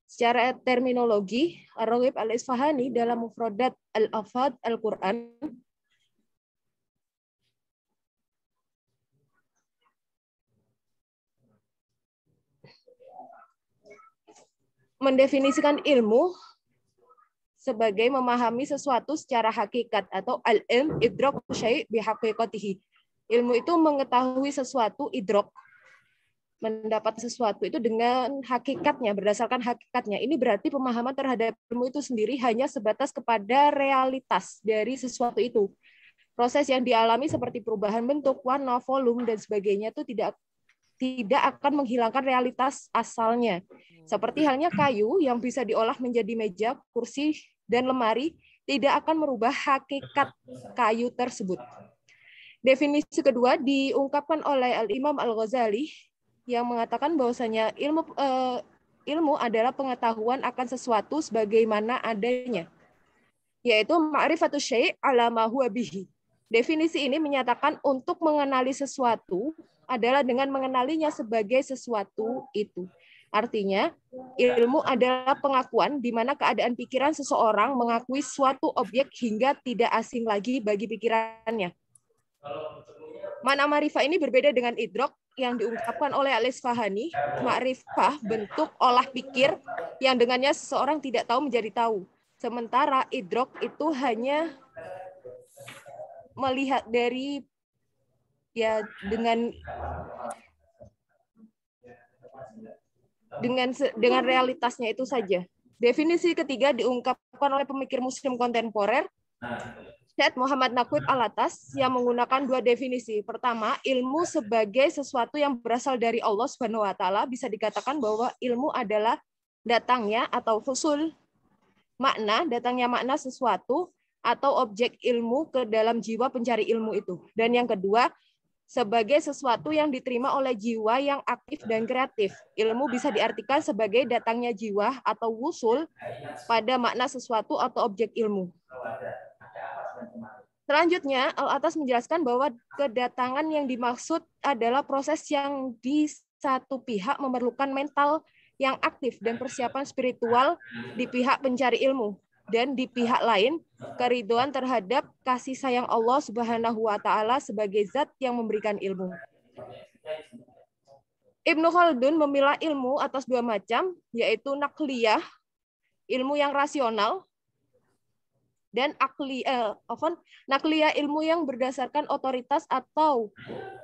Secara terminologi, Ar-Raghib Al-Isfahani dalam Mufradat Al-Afad Al-Quran mendefinisikan ilmu sebagai memahami sesuatu secara hakikat atau al-ilm idrak syai' bihaqiqatihi. Ilmu itu mengetahui sesuatu, idrak, mendapat sesuatu itu dengan hakikatnya, berdasarkan hakikatnya. Ini berarti pemahaman terhadap ilmu itu sendiri hanya sebatas kepada realitas dari sesuatu itu. Proses yang dialami seperti perubahan bentuk, warna, volume, dan sebagainya itu tidak akan menghilangkan realitas asalnya. Seperti halnya kayu yang bisa diolah menjadi meja, kursi, dan lemari, tidak akan merubah hakikat kayu tersebut. Definisi kedua diungkapkan oleh Al-Imam Al-Ghazali yang mengatakan bahwasanya ilmu adalah pengetahuan akan sesuatu sebagaimana adanya, yaitu ma'rifatus syai' ala ma huwa bihi. Definisi ini menyatakan untuk mengenali sesuatu adalah dengan mengenalinya sebagai sesuatu itu. Artinya, ilmu adalah pengakuan di mana keadaan pikiran seseorang mengakui suatu objek hingga tidak asing lagi bagi pikirannya. Makna ma'rifah ini berbeda dengan idrak yang diungkapkan oleh Al-Isfahani. Ma'rifah bentuk olah pikir yang dengannya seseorang tidak tahu menjadi tahu. Sementara idrak itu hanya melihat dari dengan realitasnya itu saja. Definisi ketiga diungkapkan oleh pemikir muslim kontemporer Syed Muhammad Naqib Al-Atas yang menggunakan dua definisi. Pertama, ilmu sebagai sesuatu yang berasal dari Allah Subhanahu wa taala, bisa dikatakan bahwa ilmu adalah datangnya atau husul makna, datangnya makna sesuatu atau objek ilmu ke dalam jiwa pencari ilmu itu. Dan yang kedua, sebagai sesuatu yang diterima oleh jiwa yang aktif dan kreatif. Ilmu bisa diartikan sebagai datangnya jiwa atau wusul pada makna sesuatu atau objek ilmu. Selanjutnya, Al-Atas menjelaskan bahwa kedatangan yang dimaksud adalah proses yang di satu pihak memerlukan mental yang aktif dan persiapan spiritual di pihak pencari ilmu. Dan di pihak lain, keridhaan terhadap kasih sayang Allah Subhanahu wa taala sebagai zat yang memberikan ilmu. Ibnu Khaldun memilah ilmu atas dua macam, yaitu nakliyah, ilmu yang rasional, dan nakliyah, ilmu yang berdasarkan otoritas atau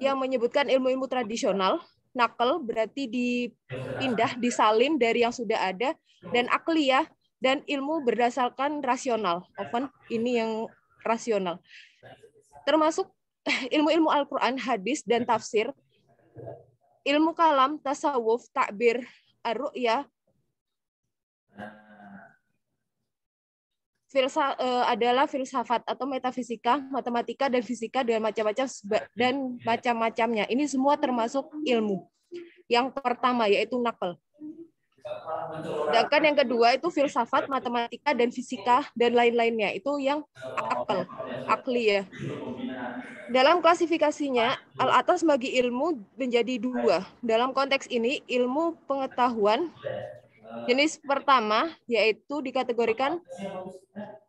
yang menyebutkan ilmu-ilmu tradisional. Nakal berarti dipindah, disalin dari yang sudah ada, dan akliyah dan ilmu berdasarkan rasional. Ini yang rasional. Termasuk ilmu-ilmu Al-Quran, hadis, dan tafsir, ilmu kalam, tasawuf, takbir, ar-ru'yah, adalah filsafat atau metafisika, matematika, dan fisika, dan macam-macamnya. Ini semua termasuk ilmu. Yang pertama yaitu nakal. Sedangkan yang kedua itu filsafat, matematika, dan fisika, dan lain-lainnya. Itu yang akli ya. Dalam klasifikasinya, Al-Atas bagi ilmu menjadi dua. Dalam konteks ini, ilmu pengetahuan jenis pertama yaitu dikategorikan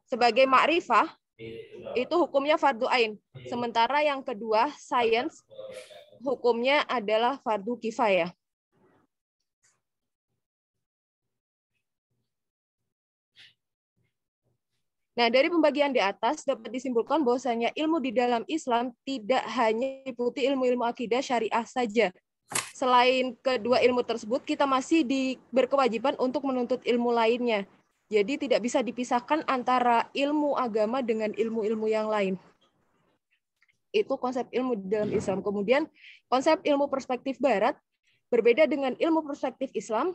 sebagai ma'rifah, itu hukumnya fardu ain. Sementara yang kedua, sains, hukumnya adalah fardu kifayah. Nah, dari pembagian di atas dapat disimpulkan bahwasanya ilmu di dalam Islam tidak hanya meliputi ilmu-ilmu akidah syariah saja. Selain kedua ilmu tersebut, kita masih berkewajiban untuk menuntut ilmu lainnya. Jadi tidak bisa dipisahkan antara ilmu agama dengan ilmu-ilmu yang lain. Itu konsep ilmu di dalam Islam. Kemudian konsep ilmu perspektif Barat berbeda dengan ilmu perspektif Islam.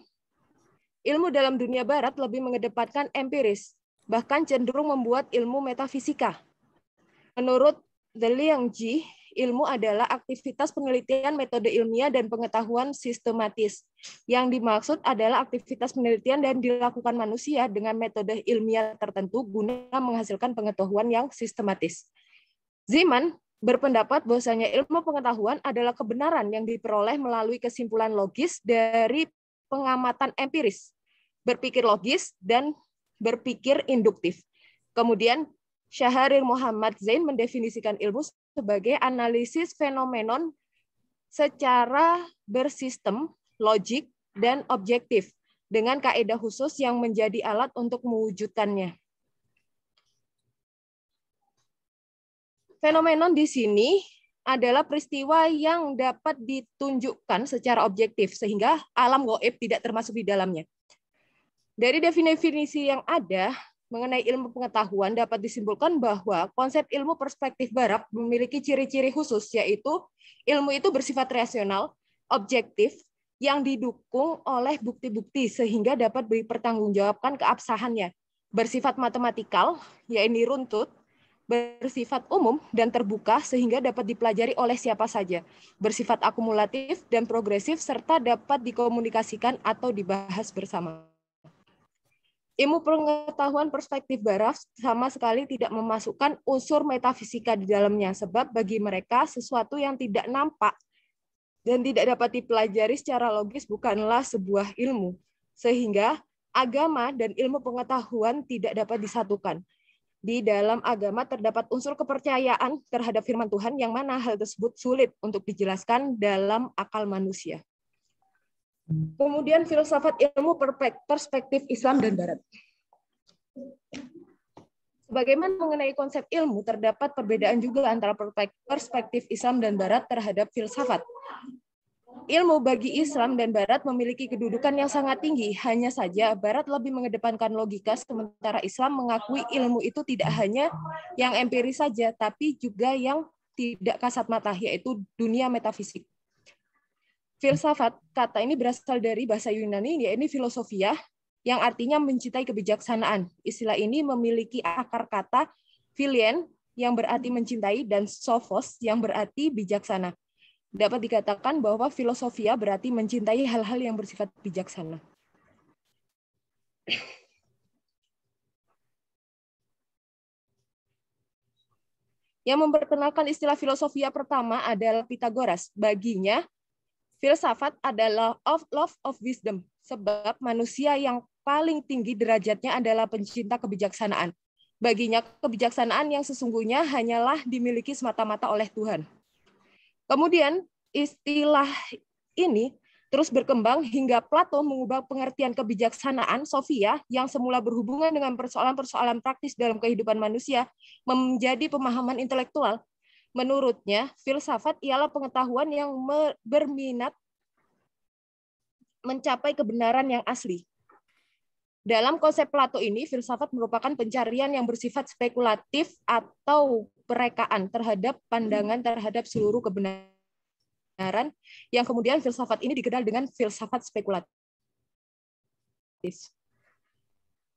Ilmu dalam dunia Barat lebih mengedepankan empiris, bahkan cenderung membuat ilmu metafisika. Menurut The Liangji, ilmu adalah aktivitas penelitian metode ilmiah dan pengetahuan sistematis. Yang dimaksud adalah aktivitas penelitian dan dilakukan manusia dengan metode ilmiah tertentu guna menghasilkan pengetahuan yang sistematis. Zeman berpendapat bahwasanya ilmu pengetahuan adalah kebenaran yang diperoleh melalui kesimpulan logis dari pengamatan empiris, berpikir logis, dan berpikir induktif. Kemudian Syahrir Muhammad Zain mendefinisikan ilmu sebagai analisis fenomenon secara bersistem, logik, dan objektif dengan kaidah khusus yang menjadi alat untuk mewujudkannya. Fenomenon di sini adalah peristiwa yang dapat ditunjukkan secara objektif sehingga alam gaib tidak termasuk di dalamnya. Dari definisi yang ada mengenai ilmu pengetahuan dapat disimpulkan bahwa konsep ilmu perspektif barat memiliki ciri-ciri khusus, yaitu ilmu itu bersifat rasional, objektif, yang didukung oleh bukti-bukti sehingga dapat dipertanggungjawabkan keabsahannya, bersifat matematikal, yaitu runtut, bersifat umum dan terbuka sehingga dapat dipelajari oleh siapa saja, bersifat akumulatif dan progresif, serta dapat dikomunikasikan atau dibahas bersama. Ilmu pengetahuan perspektif barat sama sekali tidak memasukkan unsur metafisika di dalamnya, sebab bagi mereka sesuatu yang tidak nampak dan tidak dapat dipelajari secara logis bukanlah sebuah ilmu, sehingga agama dan ilmu pengetahuan tidak dapat disatukan. Di dalam agama terdapat unsur kepercayaan terhadap firman Tuhan yang mana hal tersebut sulit untuk dijelaskan dalam akal manusia. Kemudian filsafat ilmu perspektif Islam dan Barat. Bagaimana mengenai konsep ilmu, terdapat perbedaan juga antara perspektif Islam dan Barat terhadap filsafat. Ilmu bagi Islam dan Barat memiliki kedudukan yang sangat tinggi, hanya saja Barat lebih mengedepankan logika, sementara Islam mengakui ilmu itu tidak hanya yang empiris saja, tapi juga yang tidak kasat mata, yaitu dunia metafisik. Filsafat, kata ini berasal dari bahasa Yunani, yaitu filosofia, yang artinya mencintai kebijaksanaan. Istilah ini memiliki akar kata philien, yang berarti mencintai, dan sophos, yang berarti bijaksana. Dapat dikatakan bahwa filosofia berarti mencintai hal-hal yang bersifat bijaksana. Yang memperkenalkan istilah filosofia pertama adalah Pythagoras. Baginya, filsafat adalah love of wisdom, sebab manusia yang paling tinggi derajatnya adalah pencinta kebijaksanaan. Baginya, kebijaksanaan yang sesungguhnya hanyalah dimiliki semata-mata oleh Tuhan. Kemudian, istilah ini terus berkembang hingga Plato mengubah pengertian kebijaksanaan, Sophia, yang semula berhubungan dengan persoalan-persoalan praktis dalam kehidupan manusia, menjadi pemahaman intelektual. Menurutnya, filsafat ialah pengetahuan yang berminat mencapai kebenaran yang asli. Dalam konsep Plato ini, filsafat merupakan pencarian yang bersifat spekulatif atau perekaan terhadap pandangan terhadap seluruh kebenaran, yang kemudian filsafat ini dikenal dengan filsafat spekulatif.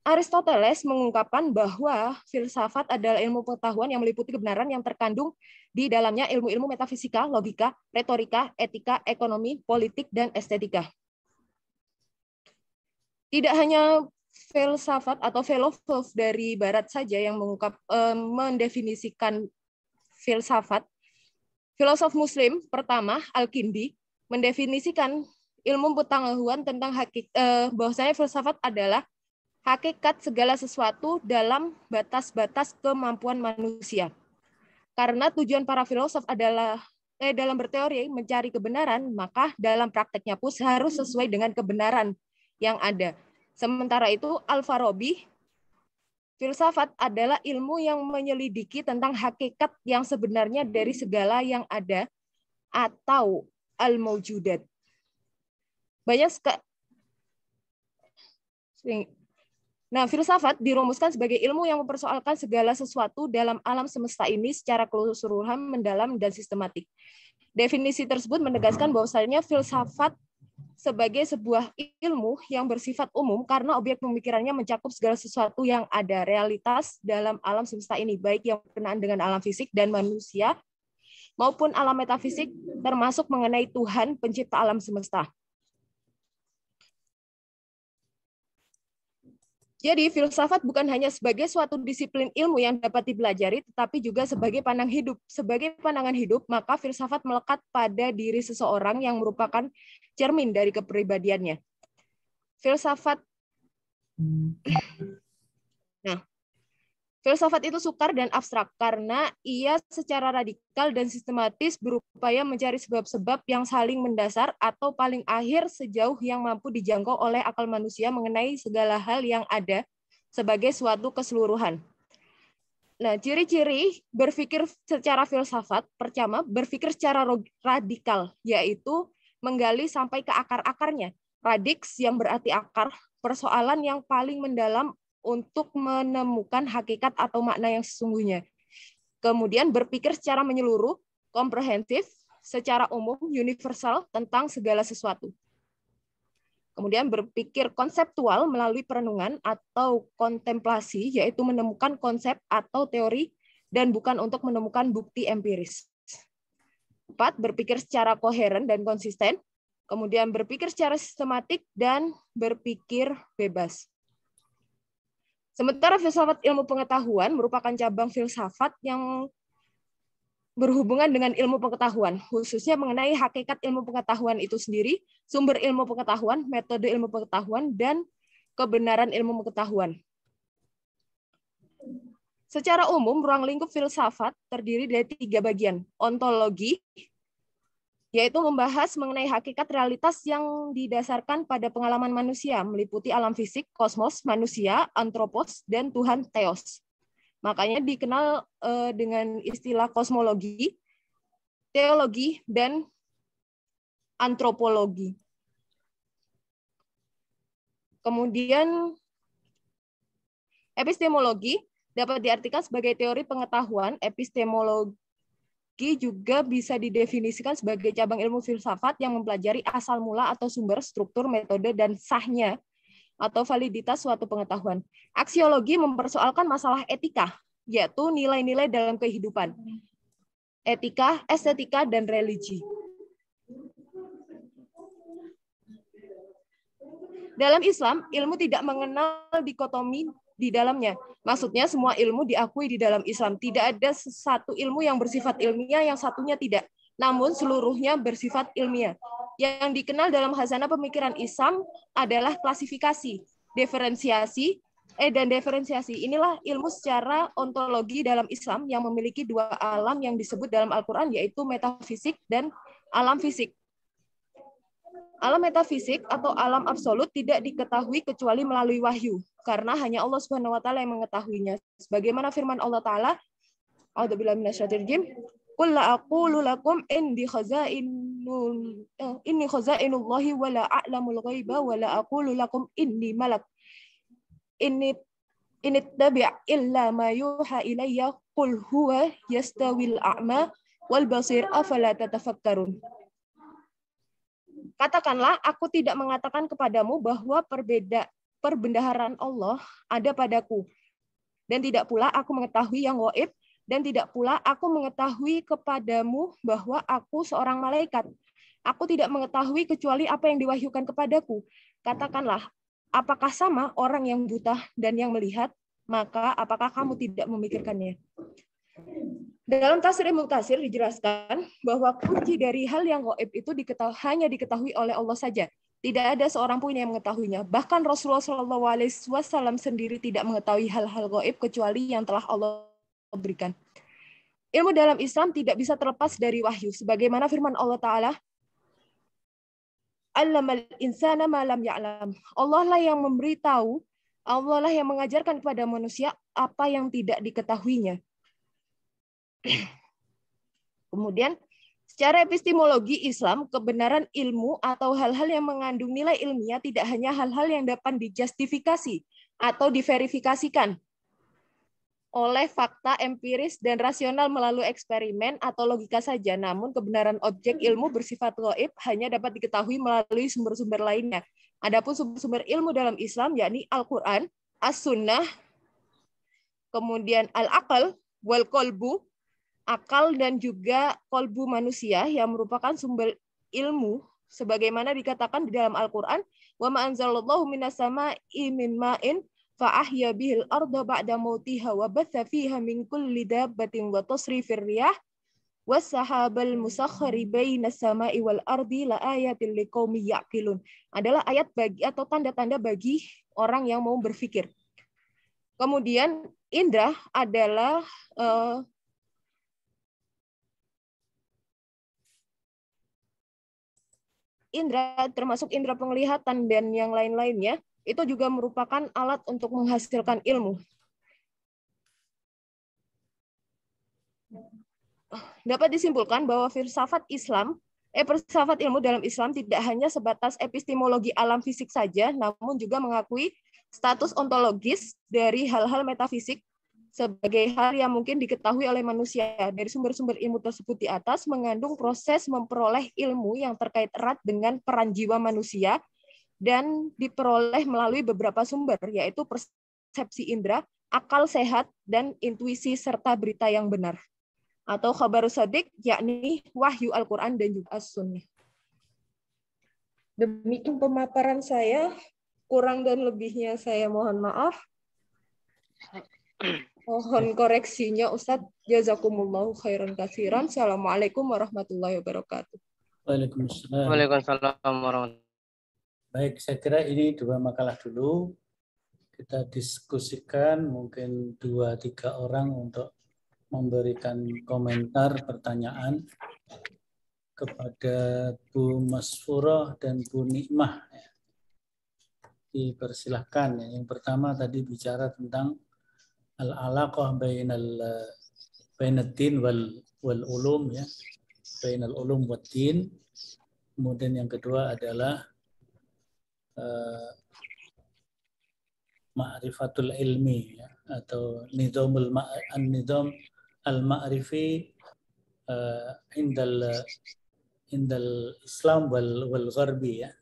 Aristoteles mengungkapkan bahwa filsafat adalah ilmu pengetahuan yang meliputi kebenaran yang terkandung di dalamnya ilmu-ilmu metafisika, logika, retorika, etika, ekonomi, politik, dan estetika. Tidak hanya filsafat atau filosof dari Barat saja yang mendefinisikan filsafat. Filosof Muslim pertama, Al-Kindi, mendefinisikan ilmu pengetahuan tentang bahwasanya filsafat adalah hakikat segala sesuatu dalam batas-batas kemampuan manusia. Karena tujuan para filosof adalah dalam berteori mencari kebenaran, maka dalam prakteknya pun harus sesuai dengan kebenaran yang ada. Sementara itu, Al-Farabi, filsafat adalah ilmu yang menyelidiki tentang hakikat yang sebenarnya dari segala yang ada atau al-maujudat. Nah, filsafat dirumuskan sebagai ilmu yang mempersoalkan segala sesuatu dalam alam semesta ini secara keseluruhan, mendalam, dan sistematik. Definisi tersebut menegaskan bahwasanya filsafat sebagai sebuah ilmu yang bersifat umum karena objek pemikirannya mencakup segala sesuatu yang ada, realitas dalam alam semesta ini, baik yang berkenaan dengan alam fisik dan manusia, maupun alam metafisik, termasuk mengenai Tuhan, pencipta alam semesta. Jadi, filsafat bukan hanya sebagai suatu disiplin ilmu yang dapat dipelajari, tetapi juga sebagai pandangan hidup. Sebagai pandangan hidup, maka filsafat melekat pada diri seseorang yang merupakan cermin dari kepribadiannya. Filsafat. Nah, filsafat itu sukar dan abstrak karena ia secara radikal dan sistematis berupaya mencari sebab-sebab yang saling mendasar atau paling akhir sejauh yang mampu dijangkau oleh akal manusia mengenai segala hal yang ada sebagai suatu keseluruhan. Nah, ciri-ciri berpikir secara filsafat, pertama, berpikir secara radikal, yaitu menggali sampai ke akar-akarnya. Radix yang berarti akar, persoalan yang paling mendalam untuk menemukan hakikat atau makna yang sesungguhnya. Kemudian berpikir secara menyeluruh, komprehensif, secara umum, universal tentang segala sesuatu. Kemudian berpikir konseptual melalui perenungan atau kontemplasi, yaitu menemukan konsep atau teori dan bukan untuk menemukan bukti empiris. 4. Berpikir secara koheren dan konsisten. Kemudian berpikir secara sistematik dan berpikir bebas. Sementara filsafat ilmu pengetahuan merupakan cabang filsafat yang berhubungan dengan ilmu pengetahuan, khususnya mengenai hakikat ilmu pengetahuan itu sendiri, sumber ilmu pengetahuan, metode ilmu pengetahuan, dan kebenaran ilmu pengetahuan. Secara umum, ruang lingkup filsafat terdiri dari 3 bagian. Ontologi, yaitu membahas mengenai hakikat realitas yang didasarkan pada pengalaman manusia, meliputi alam fisik, kosmos, manusia, antropos, dan Tuhan Theos. Makanya dikenal dengan istilah kosmologi, teologi, dan antropologi. Kemudian epistemologi dapat diartikan sebagai teori pengetahuan. Epistemologi juga bisa didefinisikan sebagai cabang ilmu filsafat yang mempelajari asal mula atau sumber, struktur, metode, dan sahnya atau validitas suatu pengetahuan. Aksiologi mempersoalkan masalah etika, yaitu nilai-nilai dalam kehidupan. Etika, estetika, dan religi. Dalam Islam, ilmu tidak mengenal dikotomi di dalamnya. Maksudnya semua ilmu diakui di dalam Islam. Tidak ada satu ilmu yang bersifat ilmiah, yang satunya tidak. Namun seluruhnya bersifat ilmiah. Yang dikenal dalam khazanah pemikiran Islam adalah klasifikasi, diferensiasi, dan diferensiasi. Inilah ilmu secara ontologi dalam Islam yang memiliki 2 alam yang disebut dalam Al-Quran, yaitu metafisik dan alam fisik. Alam metafisik atau alam absolut tidak diketahui kecuali melalui wahyu, karena hanya Allah Subhanahu wa taala yang mengetahuinya. Sebagaimana firman Allah taala, A'udzubillahi minasyaitonir rajim, qul la aqulu lakum inni khazainullahi wa la a'lamul ghaiba wa la aqulu lakum inni malak. Inni tabi' illa ma yuha ilayya qul huwa yastawil a'ma wal basir afala tatafakkarun. Katakanlah, aku tidak mengatakan kepadamu bahwa perbendaharaan Allah ada padaku. Dan tidak pula aku mengetahui yang gaib, dan tidak pula aku mengetahui kepadamu bahwa aku seorang malaikat. Aku tidak mengetahui kecuali apa yang diwahyukan kepadaku. Katakanlah, apakah sama orang yang buta dan yang melihat? Maka apakah kamu tidak memikirkannya? Dalam tafsir Ibnu Katsir dijelaskan bahwa kunci dari hal yang gaib itu hanya diketahui oleh Allah saja. Tidak ada seorang pun yang mengetahuinya. Bahkan Rasulullah SAW sendiri tidak mengetahui hal-hal gaib kecuali yang telah Allah berikan. Ilmu dalam Islam tidak bisa terlepas dari wahyu. Sebagaimana firman Allah Ta'ala, Allamal insana ma lam ya'lam. Allah lah yang memberitahu, Allah lah yang mengajarkan kepada manusia apa yang tidak diketahuinya. Kemudian, secara epistemologi Islam, kebenaran ilmu atau hal-hal yang mengandung nilai ilmiah tidak hanya hal-hal yang dapat dijustifikasi atau diverifikasikan oleh fakta empiris dan rasional melalui eksperimen atau logika saja, namun kebenaran objek ilmu bersifat gaib hanya dapat diketahui melalui sumber-sumber lainnya. Adapun sumber-sumber ilmu dalam Islam, yakni Al-Quran, As-Sunnah, kemudian Al-Aql, wal-Qalbu, akal dan juga kolbu manusia yang merupakan sumber ilmu sebagaimana dikatakan di dalam Al-Qur'an, wa ma anzalallahu minas sama'i min ma'in fa ahya bihil arda ba'da mautiha wa batha fiha min kulli dabbatin wa tasrifir riyah Wassahabal musakhkhari bainas sama'i wal ardi laayatil liqaumi yaqilun. Adalah ayat bagi atau tanda-tanda bagi orang yang mau berpikir. Kemudian indra adalah indra termasuk indra penglihatan dan yang lain-lainnya, itu juga merupakan alat untuk menghasilkan ilmu. Dapat disimpulkan bahwa filsafat ilmu dalam Islam tidak hanya sebatas epistemologi alam fisik saja, namun juga mengakui status ontologis dari hal-hal metafisik sebagai hal yang mungkin diketahui oleh manusia. Dari sumber-sumber ilmu tersebut di atas mengandung proses memperoleh ilmu yang terkait erat dengan peran jiwa manusia dan diperoleh melalui beberapa sumber, yaitu persepsi indera, akal sehat, dan intuisi serta berita yang benar. Atau khabarus shadiq, yakni wahyu Al-Quran dan juga as-sunnah. Demikian pemaparan saya. Kurang dan lebihnya saya mohon maaf. Mohon koreksinya Ustadz. Jazakumullahu khairan katsiran. Assalamualaikum warahmatullahi wabarakatuh. Waalaikumsalam. Waalaikumsalam warahmatullahi. Baik, saya kira ini 2 makalah dulu. Kita diskusikan mungkin 2-3 orang untuk memberikan komentar, pertanyaan kepada Bu Masfurah dan Bu Nikmah. Dipersilahkan. Yang pertama tadi bicara tentang al-alaqah bainad din wal ulum, ya. Bainal ulum wad din. Kemudian yang kedua adalah ma'rifatul ilmi, ya, atau nizam al-ma'rifi indal Islam wal gharbi, ya,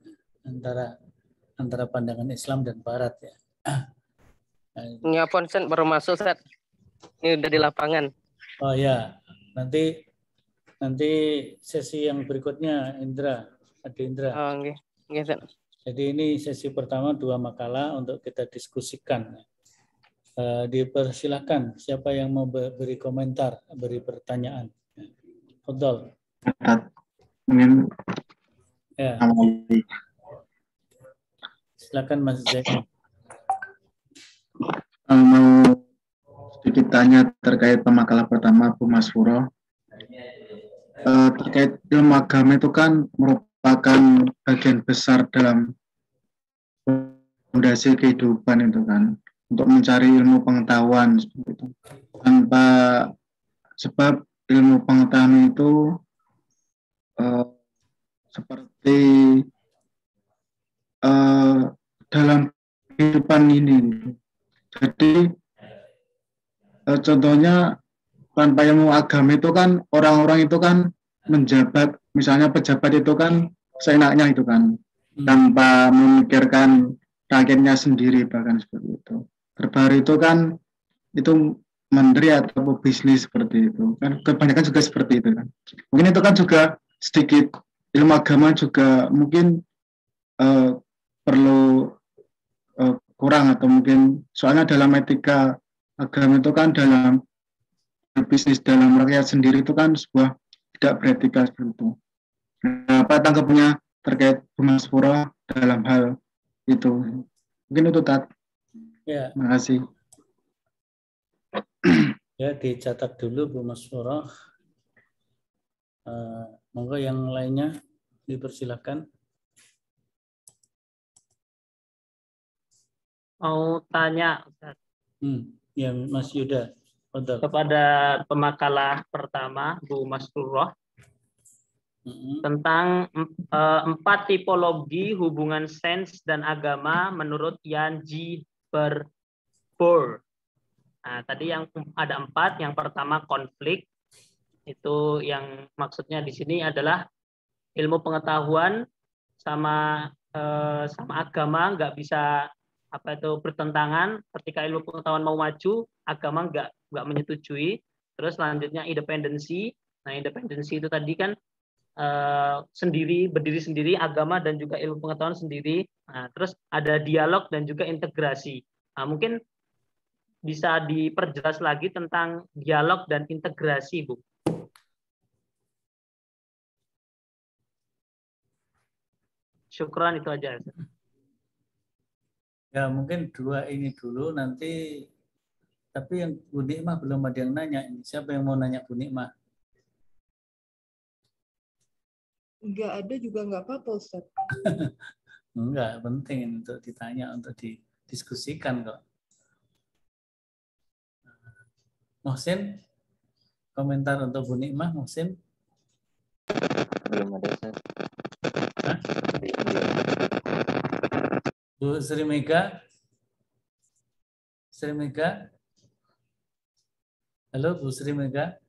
antara pandangan Islam dan Barat, ya. Ini apa baru masuk, Ustaz? Ini udah di lapangan. Oh ya, nanti sesi yang berikutnya Indra. Oh, okay. Okay, jadi ini sesi pertama 2 makalah untuk kita diskusikan. Dipersilakan siapa yang mau beri komentar, beri pertanyaan. Fadhal. Ya. Silakan Mas Zain. Mau sedikit tanya terkait pemakalah pertama Bu Masfurah. Terkait ilmu agama itu kan merupakan bagian besar dalam fondasi kehidupan itu kan, untuk mencari ilmu pengetahuan seperti itu. Tanpa sebab ilmu pengetahuan itu seperti dalam kehidupan ini. Jadi contohnya tanpa ilmu agama itu kan orang-orang itu kan menjabat, misalnya pejabat itu kan seenaknya itu kan, tanpa memikirkan rakyatnya sendiri, bahkan seperti itu. Terbaru itu kan itu menteri atau bisnis seperti itu kan, kebanyakan juga seperti itu kan. Mungkin itu kan juga sedikit ilmu agama juga mungkin perlu kurang, atau mungkin soalnya dalam etika agama itu kan dalam bisnis, dalam rakyat sendiri itu kan sebuah tidak beretika seperti itu. Nah, apa tanggapannya terkait Bu Masfurah dalam hal itu? Mungkin itu Tat. Ya. Terima kasih. Ya, dicatat dulu Bu Masfurah. Monggo yang lainnya dipersilakan. Mau tanya Ustaz. Ya, Mas Yuda. Betul. Kepada pemakalah pertama Bu Masfurah tentang 4 tipologi hubungan sains dan agama menurut Jan G. Bohr. Nah, tadi yang ada 4. Yang pertama konflik, itu yang maksudnya di sini adalah ilmu pengetahuan sama agama nggak bisa bertentangan. Ketika ilmu pengetahuan mau maju, agama nggak menyetujui. Terus selanjutnya independensi. Nah, independensi itu tadi kan berdiri sendiri, agama dan juga ilmu pengetahuan sendiri. Nah, terus ada dialog dan juga integrasi. Nah, mungkin bisa diperjelas lagi tentang dialog dan integrasi, Bu. Syukran, itu aja. Ya mungkin 2 ini dulu nanti. Tapi yang Bu Nikmah belum ada yang nanya. Siapa yang mau nanya Bu Nikmah? Nggak ada juga nggak apa-apa, Ustaz. Enggak, penting untuk ditanya, untuk didiskusikan kok. Mohsin, komentar untuk Bu Nikmah, Mohsin? Belum ada, Ustaz. Hah? Bu Sri Mega? Sri Mega? Halo Bu Sri Mega?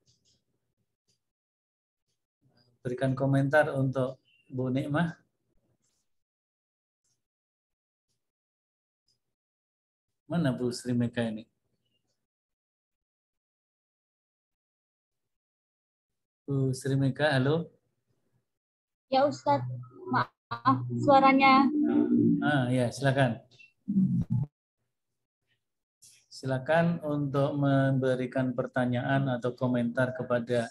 Berikan komentar untuk Bu Nikmah. Mana Bu Sri Mega ini? Bu Sri Mega, halo? Ya Ustadz, maaf suaranya. Ya, silakan. Silakan untuk memberikan pertanyaan atau komentar kepada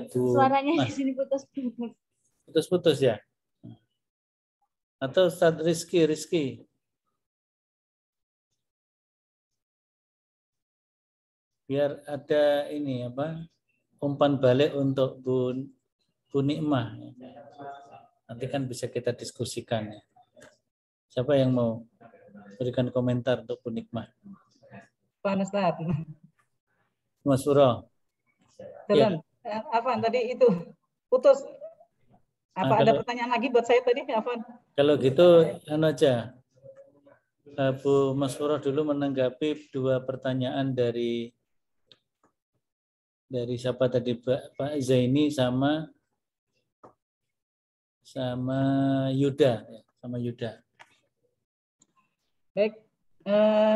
Bu. Suaranya di sini putus-putus. Putus-putus ya? Atau Ustadz Rizky? Biar ada ini apa? Umpan balik untuk Bu Nikmah. Nanti kan bisa kita diskusikan ya. Siapa yang mau berikan komentar untuk Bu Nikmah? Pak Ustaz. Mas Suro. Jalan. Ya. Apa tadi itu putus? Apa ada pertanyaan lagi buat saya tadi? Apa? Kalau gitu, aja. Bu Mas Suro dulu menanggapi 2 pertanyaan dari siapa tadi, Pak Zaini sama Yuda. Baik,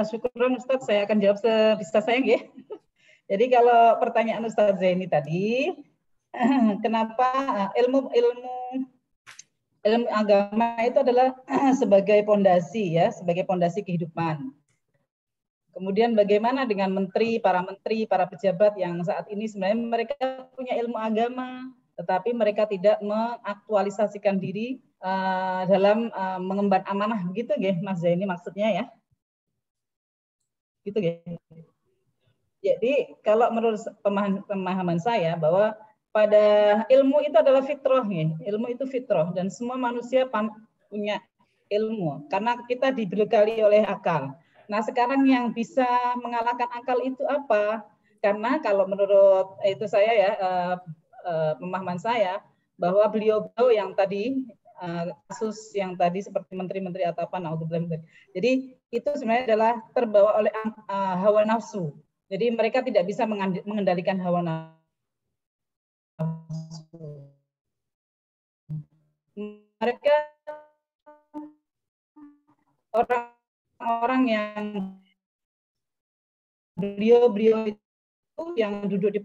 syukuran Ustadz, saya akan jawab sebisa saya ya. Jadi kalau pertanyaan Ustadz Zaini tadi, kenapa ilmu agama itu adalah sebagai pondasi ya, sebagai pondasi kehidupan. Kemudian bagaimana dengan para pejabat yang saat ini sebenarnya mereka punya ilmu agama, tetapi mereka tidak mengaktualisasikan diri dalam mengemban amanah, begitu ya Mas Zaini maksudnya ya, gitu ya. Jadi kalau menurut pemahaman saya bahwa pada ilmu itu adalah fitrah ya, ilmu itu fitrah dan semua manusia punya ilmu karena kita dibekali oleh akal. Nah sekarang yang bisa mengalahkan akal itu apa? Karena kalau menurut itu saya ya pemahaman saya bahwa beliau yang tadi kasus yang tadi seperti menteri-menteri atau apa, jadi itu sebenarnya adalah terbawa oleh hawa nafsu. Jadi mereka tidak bisa mengendalikan hawa nafsu. Mereka orang-orang yang beliau itu yang duduk di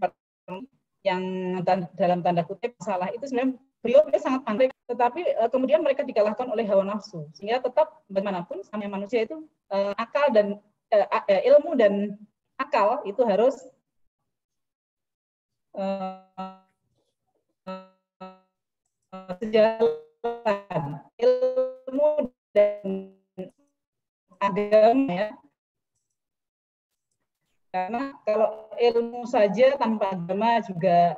yang dalam tanda kutip salah itu sebenarnya beliau sangat pandai, tetapi kemudian mereka dikalahkan oleh hawa nafsu, sehingga tetap bagaimanapun sama manusia itu akal dan ilmu dan akal itu harus sejalan. Ilmu dan agama ya. Karena kalau ilmu saja tanpa agama juga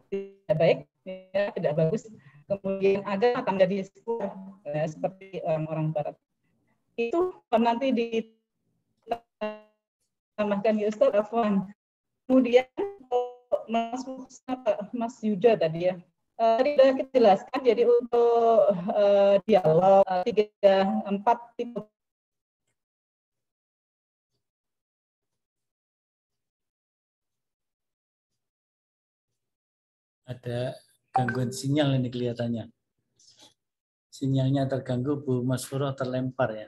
tidak baik, ya, tidak bagus. Kemudian agama akan menjadi seperti orang-orang Barat. Itu nanti ditambahkan ya Ustaz Afwan. Kemudian Mas Yuda tadi ya. Tadi sudah kita jelaskan, jadi untuk dialog 3-4 tipe. Ada gangguan sinyal ini kelihatannya. Sinyalnya terganggu, Bu Mas Suro terlempar ya.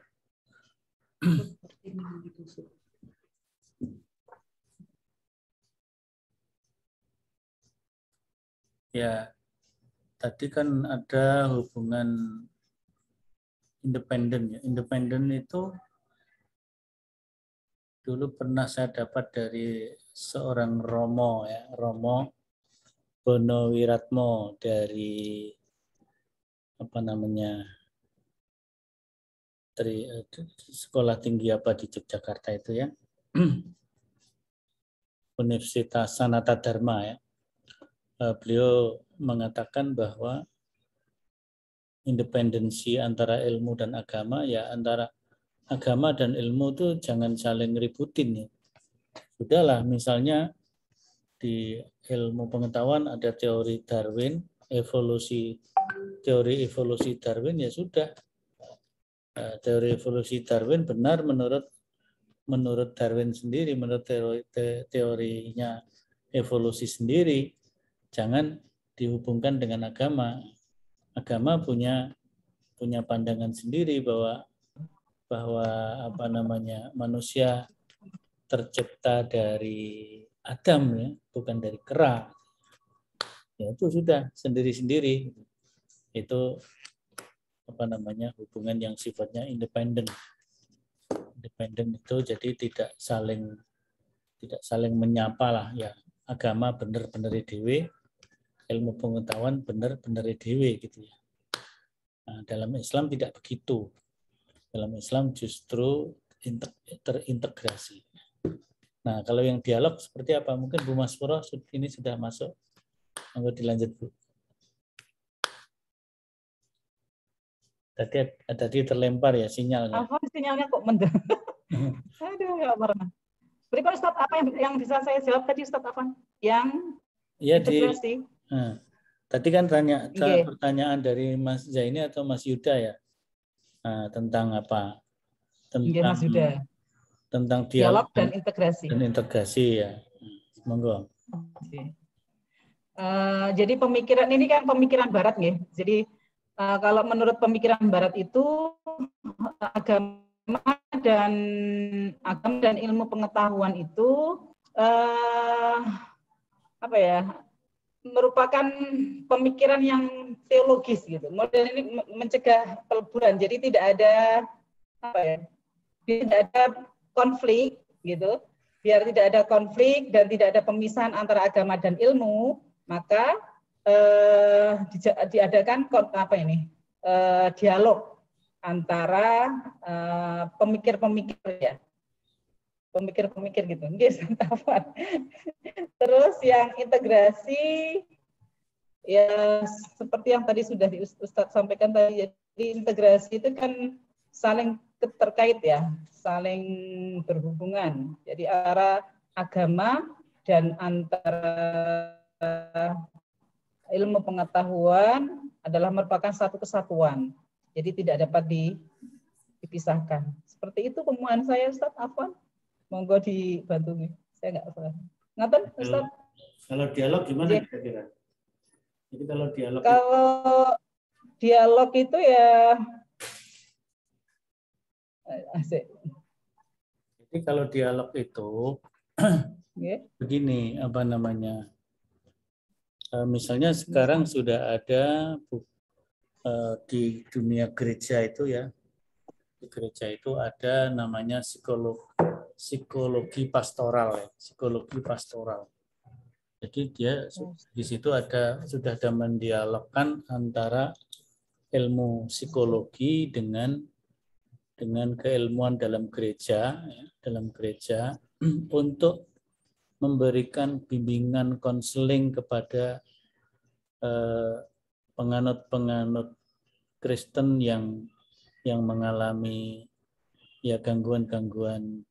Ya, tadi kan ada hubungan independen ya. Independen itu dulu pernah saya dapat dari seorang Romo ya, Romo Bono Wiratmo dari apa namanya sekolah tinggi apa di Yogyakarta itu ya, Universitas Sanata Dharma ya. Beliau mengatakan bahwa independensi antara ilmu dan agama ya, antara agama dan ilmu itu jangan saling ributin ya. Sudahlah, misalnya di ilmu pengetahuan ada teori Darwin, teori evolusi Darwin, ya sudah. Teori evolusi Darwin benar menurut Darwin sendiri, menurut teorinya evolusi sendiri. Jangan dihubungkan dengan agama. Agama punya pandangan sendiri bahwa apa namanya manusia tercipta dari Adam ya, bukan dari kera. Ya itu sudah sendiri-sendiri. Itu apa namanya hubungan yang sifatnya independen. Independen itu jadi tidak saling menyapa lah ya. Agama bener-bener dewe, ilmu pengetahuan bener-bener dewe gitu ya. Nah, dalam Islam tidak begitu. Dalam Islam justru terintegrasi. Nah, kalau yang dialog seperti apa? Mungkin Bu Maspuro ini sudah masuk. Monggo dilanjut, Bu. Tadi terlempar ya sinyalnya. Apa sinyalnya kok mendem? Aduh, nggak pernah. Berikut Ustaz, apa yang bisa saya jawab tadi Ustaz Afwan? Yang ya integrasi. Tadi kan pertanyaan dari Mas Zaini atau Mas Yuda ya. Tentang apa? Tentang Mas Yuda. Tentang dialog dan integrasi. Dan integrasi ya. Monggo. Jadi pemikiran ini kan pemikiran Barat nih. Jadi kalau menurut pemikiran Barat itu agama dan ilmu pengetahuan itu apa ya, merupakan pemikiran yang teologis gitu. Model ini mencegah peleburan. Jadi tidak ada apa ya, tidak ada konflik gitu. Biar tidak ada konflik dan tidak ada pemisahan antara agama dan ilmu, maka diadakan dialog antara pemikir-pemikir ya. Pemikir-pemikir gitu. Terus yang integrasi ya seperti yang tadi sudah Ustadz sampaikan tadi, jadi integrasi itu kan saling terkait ya, saling berhubungan. Jadi antara agama dan antara ilmu pengetahuan adalah merupakan satu kesatuan. Jadi tidak dapat dipisahkan. Seperti itu pemahaman saya, Ustaz Afwan. Monggo dibantu. Saya nggak paham. Ngaten, Ustaz? Kalau dialog gimana kira-kira? Jadi kalau dialog itu ya asik. Jadi kalau dialog itu begini, apa namanya? Misalnya sekarang sudah ada di dunia gereja itu ya. Di gereja itu ada namanya psikologi pastoral ya, psikologi pastoral. Jadi dia di situ sudah ada mendialogkan antara ilmu psikologi dengan keilmuan dalam gereja untuk memberikan bimbingan konseling kepada penganut-penganut Kristen yang mengalami ya gangguan-gangguan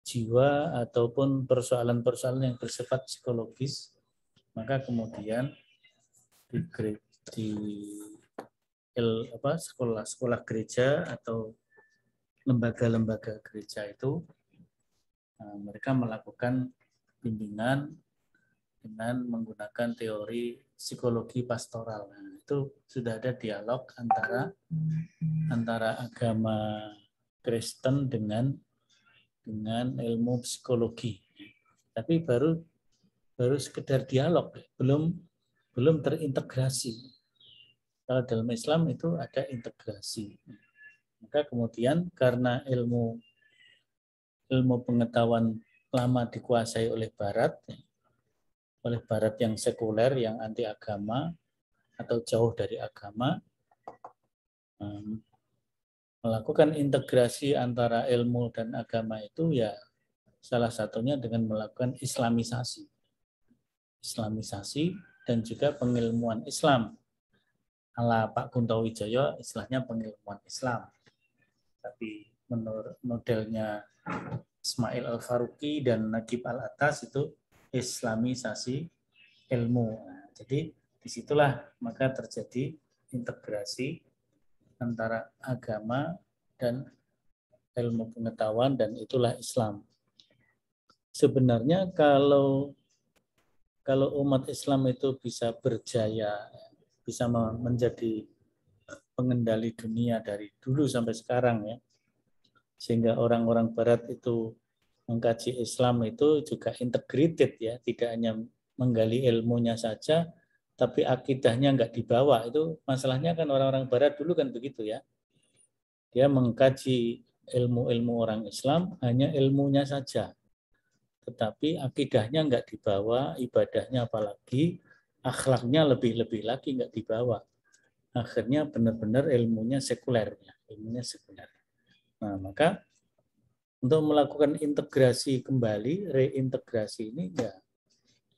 jiwa ataupun persoalan-persoalan yang bersifat psikologis, maka kemudian di sekolah gereja atau lembaga-lembaga gereja itu mereka melakukan bimbingan dengan menggunakan teori psikologi pastoral. Nah, itu sudah ada dialog antara agama Kristen dengan ilmu psikologi. Tapi baru sekedar dialog, belum terintegrasi. Kalau dalam Islam itu ada integrasi. Maka kemudian karena ilmu pengetahuan lama dikuasai oleh Barat yang sekuler, yang anti agama atau jauh dari agama, Melakukan integrasi antara ilmu dan agama itu ya salah satunya dengan melakukan islamisasi. Islamisasi dan juga pengilmuan Islam. Ala Pak Kunto Wijoyo istilahnya pengilmuan Islam. Tapi menurut modelnya Ismail Al-Faruqi dan Nagib Al-Atas itu islamisasi ilmu. Nah, jadi disitulah maka terjadi integrasi antara agama dan ilmu pengetahuan, dan itulah Islam. Sebenarnya kalau umat Islam itu bisa berjaya, bisa menjadi pengendali dunia dari dulu sampai sekarang ya, sehingga orang-orang Barat itu mengkaji Islam itu juga integrated ya, tidak hanya menggali ilmunya saja, tapi akidahnya nggak dibawa. Itu masalahnya kan orang-orang Barat dulu kan begitu ya. Dia mengkaji ilmu-ilmu orang Islam, hanya ilmunya saja. Tetapi akidahnya nggak dibawa, ibadahnya apalagi, akhlaknya lebih-lebih lagi nggak dibawa. Akhirnya benar-benar ilmunya sekuler. Ilmunya sekuler. Nah, maka untuk melakukan integrasi kembali, reintegrasi ini ya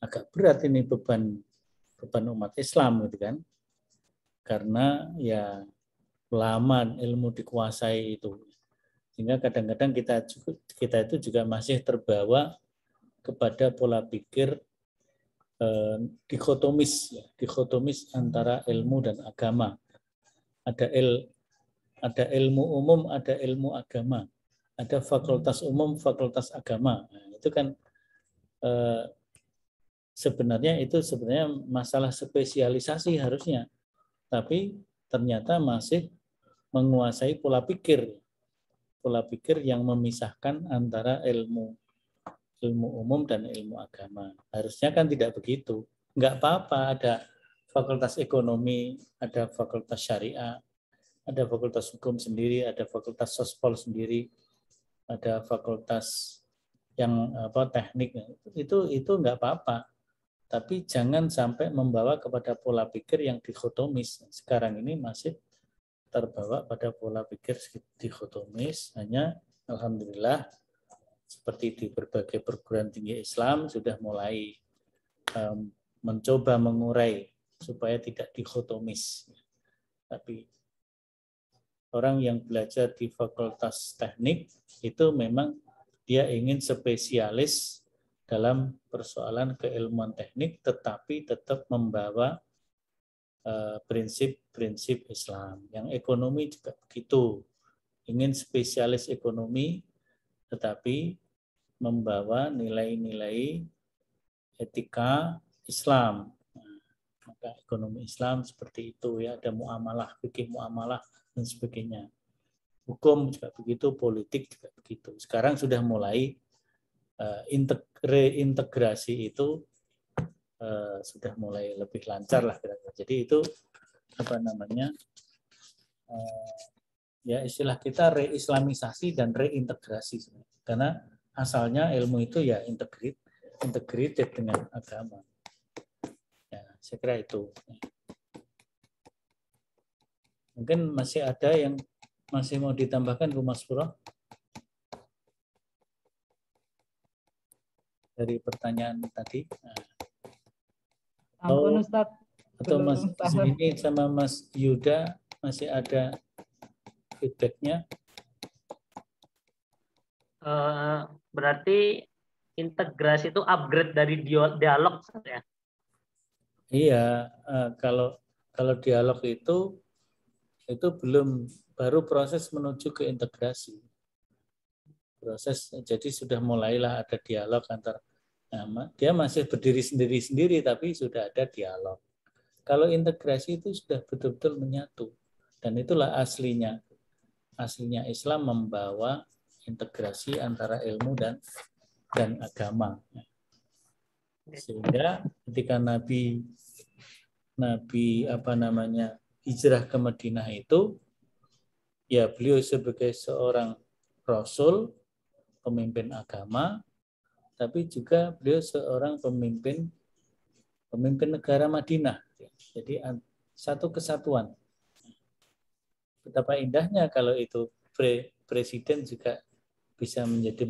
agak berat ini beban umat Islam gitu kan. Karena ya lama ilmu dikuasai itu. Sehingga kadang-kadang kita itu juga masih terbawa kepada pola pikir dikotomis antara ilmu dan agama. Ada ilmu umum, ada ilmu agama. Ada fakultas umum, fakultas agama. Nah, itu kan sebenarnya masalah spesialisasi harusnya, tapi ternyata masih menguasai pola pikir yang memisahkan antara ilmu umum dan ilmu agama. Harusnya kan tidak begitu. Enggak apa-apa ada fakultas ekonomi, ada fakultas syariah, ada fakultas hukum sendiri, ada fakultas sospol sendiri, ada fakultas yang teknik. Itu enggak apa-apa. Tapi jangan sampai membawa kepada pola pikir yang dikotomis. Sekarang ini masih terbawa pada pola pikir dikotomis. Hanya alhamdulillah seperti di berbagai perguruan tinggi Islam sudah mulai mencoba mengurai supaya tidak dikotomis. Tapi orang yang belajar di fakultas teknik itu memang dia ingin spesialis dalam persoalan keilmuan teknik, tetapi tetap membawa prinsip-prinsip Islam. Yang ekonomi juga begitu, ingin spesialis ekonomi, tetapi membawa nilai-nilai etika Islam. Maka ekonomi Islam seperti itu ya, ada muamalah, fikih muamalah dan sebagainya. Hukum juga begitu, politik juga begitu. Sekarang sudah mulai reintegrasi itu sudah mulai lebih lancar lah kira-kira. Jadi itu ya istilah kita reislamisasi dan reintegrasi, karena asalnya ilmu itu ya integrated dengan agama. Ya, saya kira itu. Mungkin masih ada yang masih mau ditambahkan Bu Mas Puro dari pertanyaan tadi. Ampun Ustaz. Atau Mas ini sama Mas Yuda masih ada feedbacknya? Berarti integrasi itu upgrade dari dialog ya? Iya, kalau dialog itu belum, baru proses menuju ke integrasi. Jadi sudah mulailah ada dialog antar. Nah, dia masih berdiri sendiri-sendiri tapi sudah ada dialog. Kalau integrasi itu sudah betul-betul menyatu, dan itulah aslinya Islam membawa integrasi antara ilmu dan agama. Sehingga ketika Nabi hijrah ke Madinah itu, ya beliau sebagai seorang rasul, pemimpin agama, tapi juga beliau seorang pemimpin negara Madinah. Jadi satu kesatuan. betapa indahnya kalau itu presiden juga bisa menjadi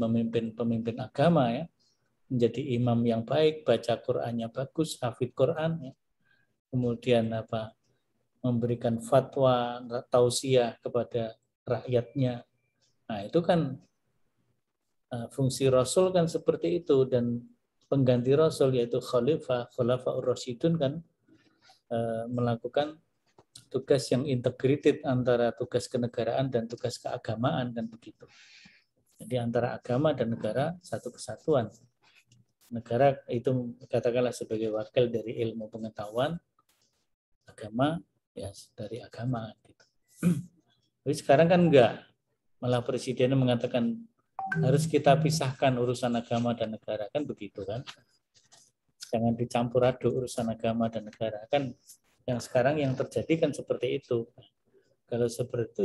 pemimpin agama ya, menjadi imam yang baik, baca Qur'annya bagus, hafid Qur'an ya. Kemudian memberikan fatwa, tausiah kepada rakyatnya. Nah, itu kan fungsi Rasul kan seperti itu, dan pengganti Rasul yaitu Khulafaur Rasyidun kan melakukan tugas yang integrated antara tugas kenegaraan dan tugas keagamaan kan begitu. Jadi antara agama dan negara satu kesatuan. Negara itu katakanlah sebagai wakil dari ilmu pengetahuan, agama ya dari agama gitu. Tapi sekarang kan enggak. Malah presidennya mengatakan harus kita pisahkan urusan agama dan negara, kan begitu kan? Jangan dicampur aduk urusan agama dan negara, kan yang sekarang yang terjadi kan seperti itu. Kalau seperti itu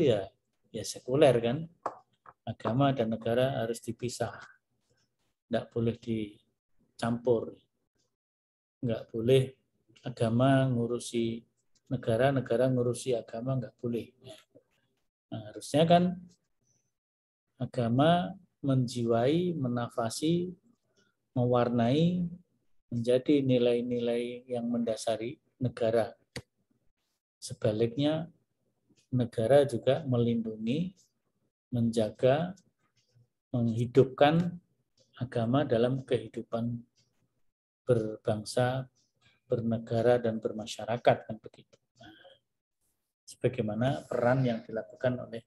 ya sekuler kan, agama dan negara harus dipisah, tidak boleh dicampur, nggak boleh agama ngurusi negara, negara ngurusi agama, nggak boleh. Nah, harusnya kan agama menjiwai, menafasi, mewarnai, menjadi nilai-nilai yang mendasari negara. Sebaliknya, negara juga melindungi, menjaga, menghidupkan agama dalam kehidupan berbangsa, bernegara, dan bermasyarakat kan begitu. Nah, sebagaimana peran yang dilakukan oleh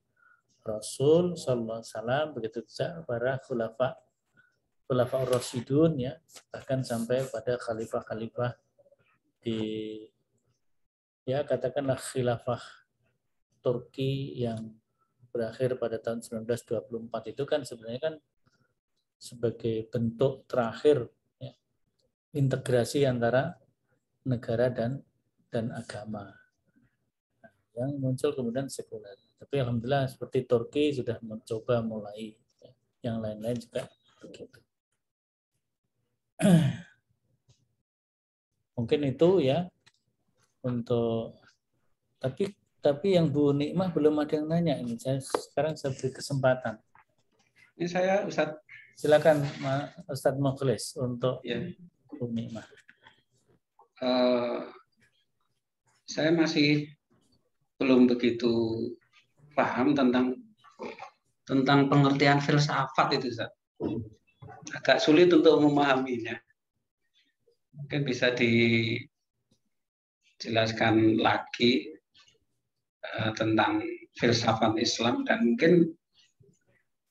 Rasul Sallallahu Alaihi Wasallam, begitu juga para Khulafaur Rasyidun ya, bahkan sampai pada khalifah-khalifah di ya katakanlah khilafah Turki yang berakhir pada tahun 1924 itu kan sebenarnya kan sebagai bentuk terakhir ya, integrasi antara negara dan agama. Nah, yang muncul kemudian sekuler. Tapi alhamdulillah seperti Turki sudah mencoba mulai, ya. Yang lain-lain juga begitu. Mungkin itu ya untuk tapi yang Bu Nikmah belum ada yang nanya ini. Sekarang saya beri kesempatan. Ini saya Ustadz. Silakan Ustadz Mukhlis untuk ya. Bu Nikmah. Saya masih belum begitu paham tentang pengertian filsafat itu, Ustadz. Agak sulit untuk memahaminya. Mungkin bisa dijelaskan lagi tentang filsafat Islam, dan mungkin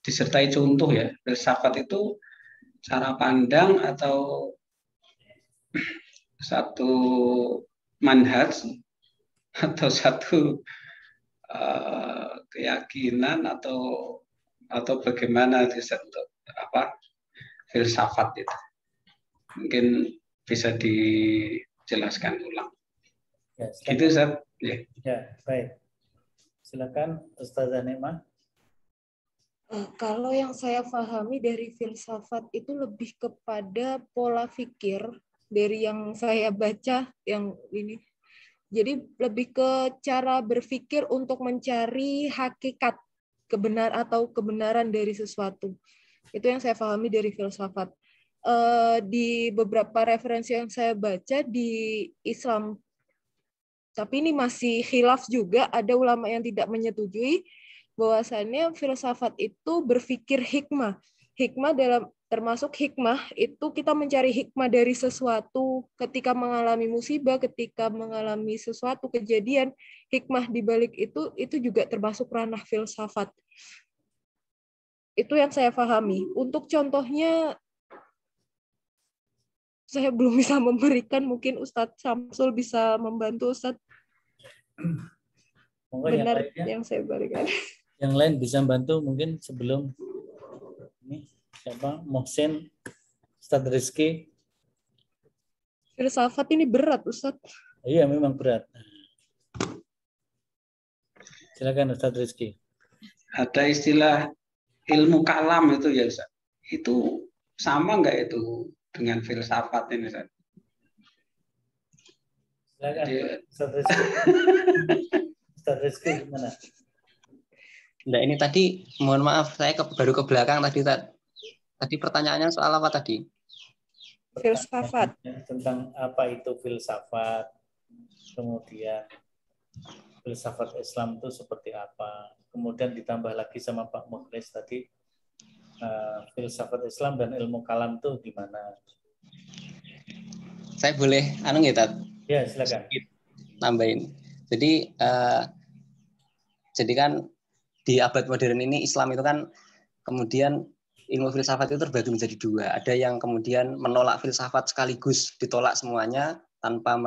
disertai contoh ya. Filsafat itu cara pandang atau satu manhaj atau satu keyakinan atau bagaimana untuk filsafat itu. Mungkin bisa dijelaskan ulang. Ya, gitu Ustaz. Ya, baik. Silakan Ustazah Nikmah. Kalau yang saya pahami dari filsafat itu lebih kepada pola pikir dari yang saya baca yang ini. Jadi lebih ke cara berpikir untuk mencari hakikat kebenaran dari sesuatu. Itu yang saya pahami dari filsafat. Di beberapa referensi yang saya baca di Islam, tapi ini masih khilaf juga, ada ulama yang tidak menyetujui bahwasannya filsafat itu berpikir hikmah. Hikmah termasuk hikmah itu kita mencari hikmah dari sesuatu ketika mengalami musibah, ketika mengalami sesuatu kejadian, hikmah di balik itu juga termasuk ranah filsafat. Itu yang saya pahami. Untuk contohnya saya belum bisa memberikan, mungkin Ustadz Samsul bisa membantu Ustadz. Benar yang saya berikan. Yang lain bisa bantu mungkin sebelum ini siapa? Mohsen, Ustadz Rizky. Filsafat ini berat, Ustadz. Iya, memang berat. Silakan Ustadz Rizky. Ada istilah ilmu kalam itu ya Ustaz. Itu sama nggak itu dengan filsafat ini Ustaz? Silakan Ustadz Rizky. Ustadz Rizky gimana? Nah, ini tadi mohon maaf saya baru ke belakang tadi. Tadi pertanyaannya soal apa tadi? Filsafat. Tentang apa itu filsafat. Kemudian filsafat Islam itu seperti apa. Kemudian ditambah lagi sama Pak Mukhlis tadi filsafat Islam dan ilmu kalam itu gimana? Saya boleh anu nggih, Tat? Ya, silakan. Nambahin. Jadi kan di abad modern ini Islam itu kan kemudian ilmu filsafat itu terbagi menjadi dua. Ada yang kemudian menolak filsafat sekaligus, ditolak semuanya tanpa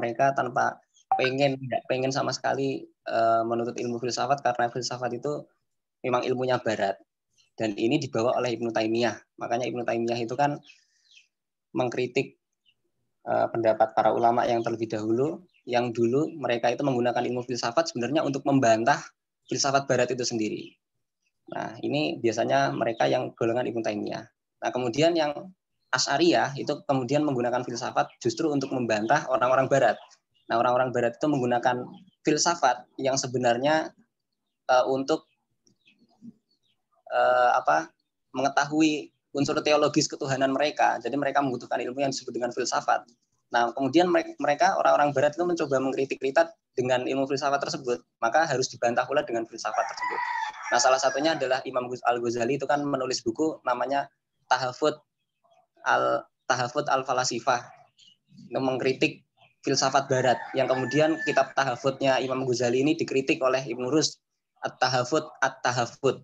tidak pengen sama sekali menuntut ilmu filsafat karena filsafat itu memang ilmunya barat. Dan ini dibawa oleh Ibnu Taimiyah. Makanya Ibnu Taimiyah itu kan mengkritik pendapat para ulama yang terlebih dahulu, yang dulu mereka itu menggunakan ilmu filsafat sebenarnya untuk membantah filsafat barat itu sendiri. Nah, ini biasanya mereka yang golongan Ibnu Taimiyah. Nah, kemudian yang Asy'ariyah itu kemudian menggunakan filsafat justru untuk membantah orang-orang barat. Nah, orang-orang barat itu menggunakan filsafat yang sebenarnya untuk mengetahui unsur teologis ketuhanan mereka. Jadi mereka membutuhkan ilmu yang disebut dengan filsafat. Nah, kemudian mereka orang-orang barat itu mencoba mengkritik kita dengan ilmu filsafat tersebut, maka harus dibantah pula dengan filsafat tersebut. Nah, salah satunya adalah Imam Al-Ghazali itu kan menulis buku namanya Tahafut al-Falasifah, mengkritik filsafat barat, yang kemudian kitab Tahafutnya Imam Ghazali ini dikritik oleh Ibnu Rushd, At-Tahafut.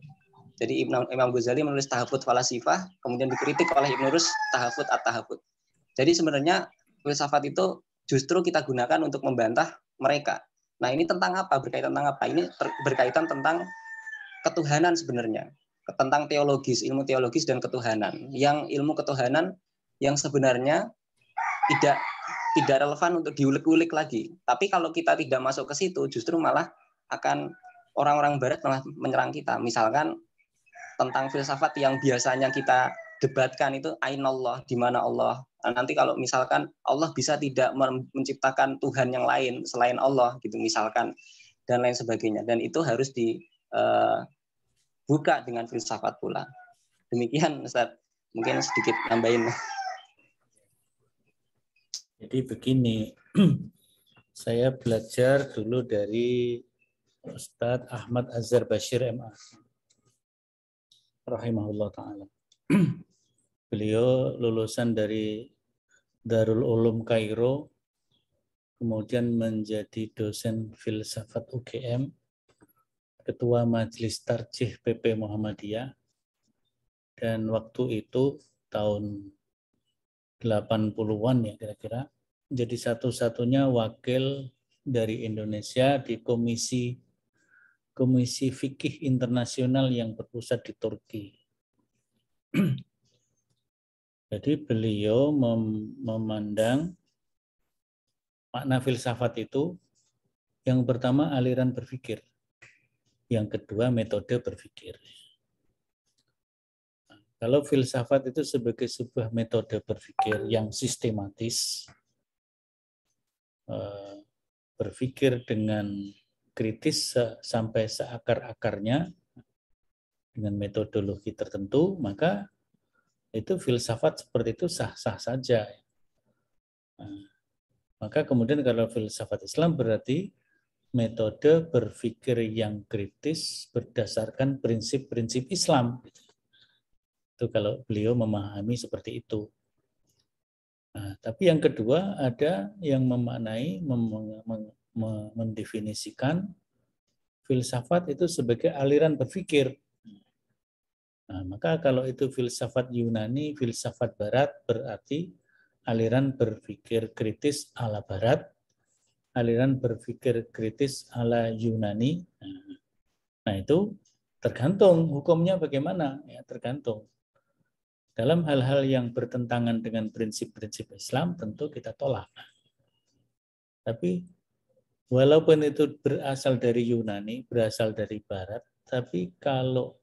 Jadi Imam Ghazali menulis Tahafut Falasifah, kemudian dikritik oleh Ibnu Rushd Tahafut At-Tahafut. Jadi sebenarnya filsafat itu justru kita gunakan untuk membantah mereka. Nah, ini tentang apa? Berkaitan tentang apa? Ini berkaitan tentang ketuhanan sebenarnya, tentang teologis, ilmu teologis dan ketuhanan. Yang ilmu ketuhanan yang sebenarnya tidak relevan untuk diulik-ulik lagi. Tapi kalau kita tidak masuk ke situ, justru malah akan orang-orang barat malah menyerang kita. Misalkan tentang filsafat yang biasanya kita debatkan itu ainallah, di mana Allah. Nah, nanti kalau misalkan Allah bisa tidak menciptakan Tuhan yang lain selain Allah gitu misalkan, dan lain sebagainya, dan itu harus dibuka dengan filsafat pula. Demikian Ustaz, mungkin sedikit nambahin. Jadi begini, saya belajar dulu dari Ustadz Ahmad Azhar Bashir MA rahimahullah ta'ala. Beliau lulusan dari Darul Ulum Kairo, kemudian menjadi dosen filsafat UGM, ketua Majelis Tarjih PP Muhammadiyah, dan waktu itu tahun 80-an ya kira-kira, jadi satu-satunya wakil dari Indonesia di Komisi Fikih Internasional yang berpusat di Turki. Jadi beliau memandang makna filsafat itu, yang pertama aliran berpikir, yang kedua metode berpikir. Kalau filsafat itu sebagai sebuah metode berpikir yang sistematis, berpikir dengan kritis sampai seakar-akarnya dengan metodologi tertentu, maka itu filsafat seperti itu sah-sah saja. Nah, maka kemudian kalau filsafat Islam berarti metode berpikir yang kritis berdasarkan prinsip-prinsip Islam. Itu kalau beliau memahami seperti itu. Nah, tapi yang kedua ada yang memaknai, mendefinisikan filsafat itu sebagai aliran berpikir. Nah, maka kalau itu filsafat Yunani, filsafat Barat, berarti aliran berpikir kritis ala Barat, aliran berpikir kritis ala Yunani. Nah, itu tergantung hukumnya bagaimana, ya tergantung. Dalam hal-hal yang bertentangan dengan prinsip-prinsip Islam, tentu kita tolak. Tapi walaupun itu berasal dari Yunani, berasal dari Barat, tapi kalau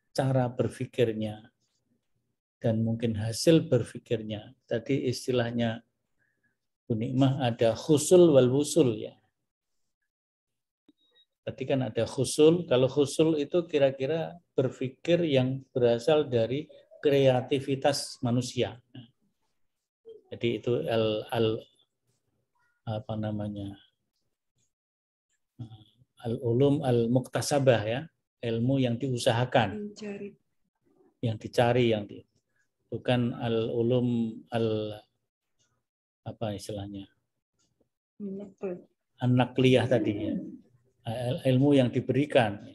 cara berpikirnya dan mungkin hasil berpikirnya, tadi istilahnya Bu Nikmah ada khusul wal wusul ya. Tadi kan ada khusul. Kalau khusul itu kira-kira berpikir yang berasal dari kreativitas manusia. Jadi itu apa namanya, al-ulum al-muktasabah ya, ilmu yang diusahakan, yang dicari, bukan al-ulum apa istilahnya, an-naqliyah tadi ya, ilmu yang diberikan.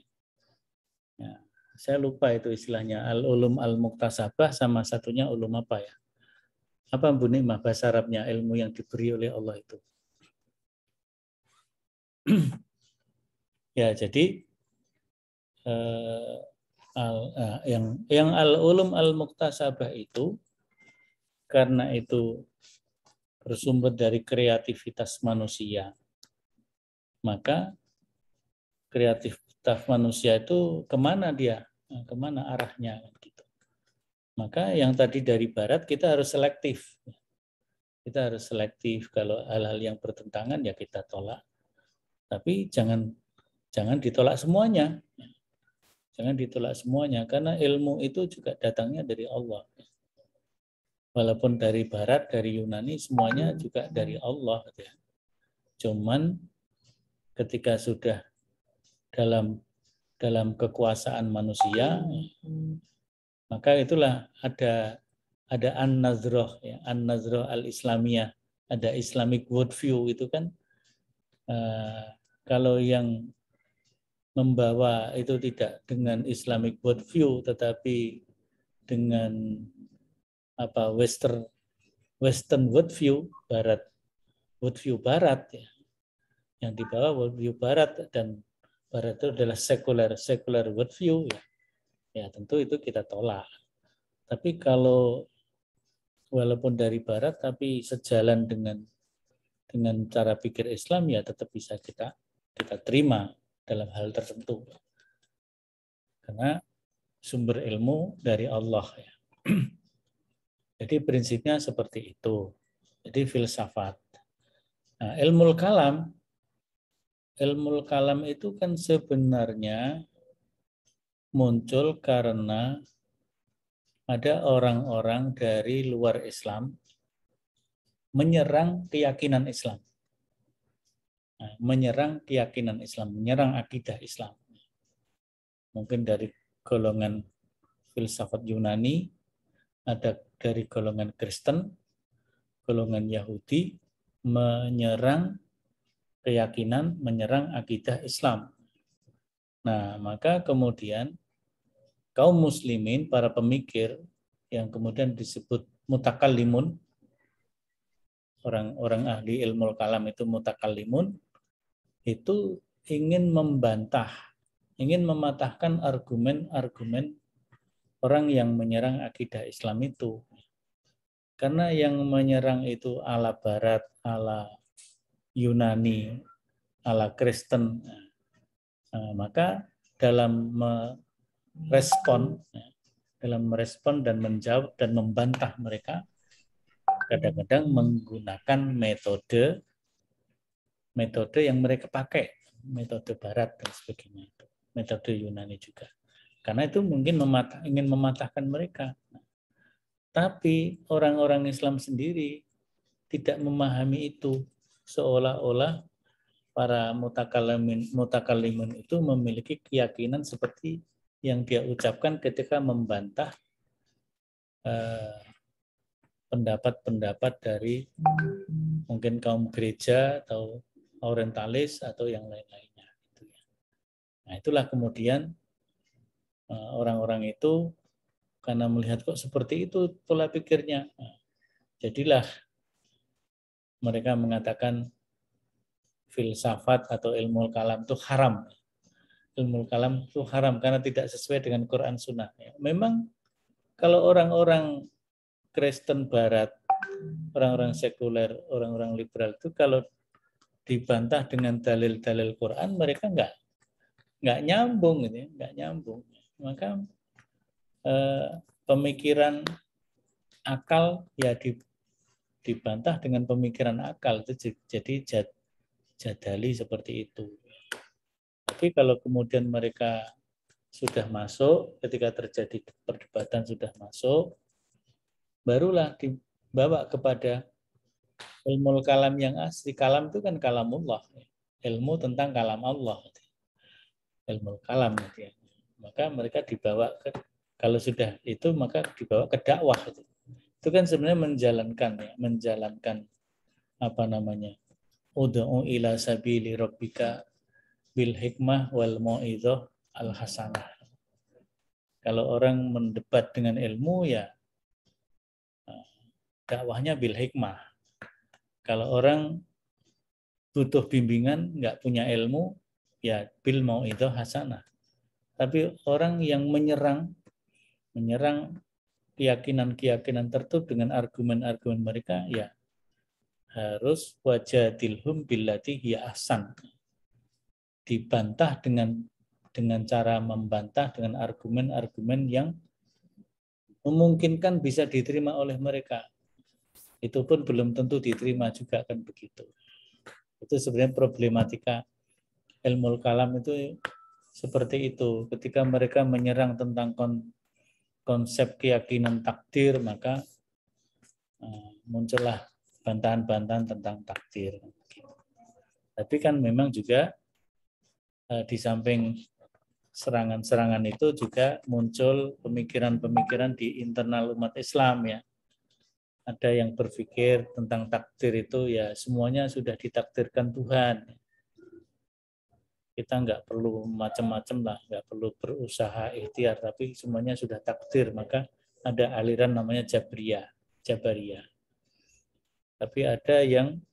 Ya, saya lupa itu istilahnya, al-ulum al-muktasabah sama satunya ulum apa ya? Apa Bu Nikmah bahasa Arabnya ilmu yang diberi oleh Allah itu? Ya, jadi yang al-ulum al-muktasabah itu karena itu bersumber dari kreativitas manusia, maka kreativitas manusia itu kemana dia, kemana arahnya gitu. Maka yang tadi dari barat kita harus selektif. Kita harus selektif, kalau hal-hal yang bertentangan ya kita tolak. Tapi jangan ditolak semuanya. Jangan ditolak semuanya, karena ilmu itu juga datangnya dari Allah. Walaupun dari barat, dari Yunani, semuanya juga dari Allah. Cuman ketika sudah dalam kekuasaan manusia, maka itulah ada an-nazroh, ya, an-nazroh al-islamiyah, ada Islamic worldview itu kan. Kalau yang membawa itu tidak dengan Islamic worldview, tetapi dengan apa Western worldview, worldview Barat, ya, yang dibawa worldview Barat, dan Barat itu adalah secular worldview, ya tentu itu kita tolak. Tapi kalau walaupun dari Barat tapi sejalan dengan cara pikir Islam, ya tetap bisa kita terima dalam hal tertentu. Karena sumber ilmu dari Allah ya. Jadi prinsipnya seperti itu. Jadi filsafat. Nah, ilmu kalam itu kan sebenarnya muncul karena ada orang-orang dari luar Islam menyerang keyakinan Islam. Nah, menyerang keyakinan Islam, menyerang akidah Islam. Mungkin dari golongan filsafat Yunani, ada dari golongan Kristen, golongan Yahudi, menyerang keyakinan, menyerang akidah Islam. Nah, maka kemudian kaum muslimin, para pemikir yang kemudian disebut mutakallimun, orang-orang ahli ilmu kalam itu mutakallimun, itu ingin membantah, ingin mematahkan argumen-argumen orang yang menyerang akidah Islam itu. Karena yang menyerang itu ala Barat, ala Yunani, ala Kristen. Maka dalam merespon dan menjawab dan membantah mereka, kadang-kadang menggunakan metode yang mereka pakai, metode Barat dan sebagainya, metode Yunani juga. Karena itu mungkin ingin mematahkan mereka. Tapi orang-orang Islam sendiri tidak memahami itu, seolah-olah para mutakallimin itu memiliki keyakinan seperti yang dia ucapkan ketika membantah pendapat-pendapat dari mungkin kaum gereja atau orientalis atau yang lain-lainnya. Nah, itulah kemudian orang-orang itu karena melihat kok seperti itu pola pikirnya, jadilah mereka mengatakan filsafat atau ilmu kalam itu haram. Ilmu kalam itu haram karena tidak sesuai dengan Quran Sunnah. Memang kalau orang-orang Kristen Barat, orang-orang sekuler, orang-orang liberal itu kalau dibantah dengan dalil-dalil Quran, mereka nggak nyambung, gitu ya, nggak nyambung. Maka pemikiran akal ya dibantah dengan pemikiran akal, itu jadi jadali seperti itu. Itu Tapi kalau kemudian mereka sudah masuk, ketika terjadi perdebatan sudah masuk, barulah dibawa kepada ilmu kalam yang asli. Kalam itu kan kalamullah. Ilmu tentang kalam Allah. Ilmu kalam. Maka mereka dibawa ke, kalau sudah itu maka dibawa ke dakwah. Itu kan sebenarnya menjalankan apa namanya? Ud'u ila sabili rabbika bil hikmah wal mau'izah al hasanah. Kalau orang mendebat dengan ilmu ya dakwahnya bil hikmah. Kalau orang butuh bimbingan, nggak punya ilmu, ya bil mau'izah hasanah. Tapi orang yang menyerang keyakinan-keyakinan tertentu dengan argumen-argumen mereka, ya harus wajadilhum billati hiya ahsan. Dibantah dengan cara membantah dengan argumen-argumen yang memungkinkan bisa diterima oleh mereka. Itu pun belum tentu diterima juga, kan begitu. Itu sebenarnya problematika ilmu kalam itu seperti itu. Ketika mereka menyerang tentang konsep keyakinan takdir, maka muncullah bantahan-bantahan tentang takdir. Tapi kan memang juga di samping serangan-serangan itu juga muncul pemikiran-pemikiran di internal umat Islam ya. Ada yang berpikir tentang takdir itu ya semuanya sudah ditakdirkan Tuhan. Kita nggak perlu macam-macam lah, nggak perlu berusaha ikhtiar, tapi semuanya sudah takdir. Maka ada aliran namanya Jabariyah. Tapi ada yang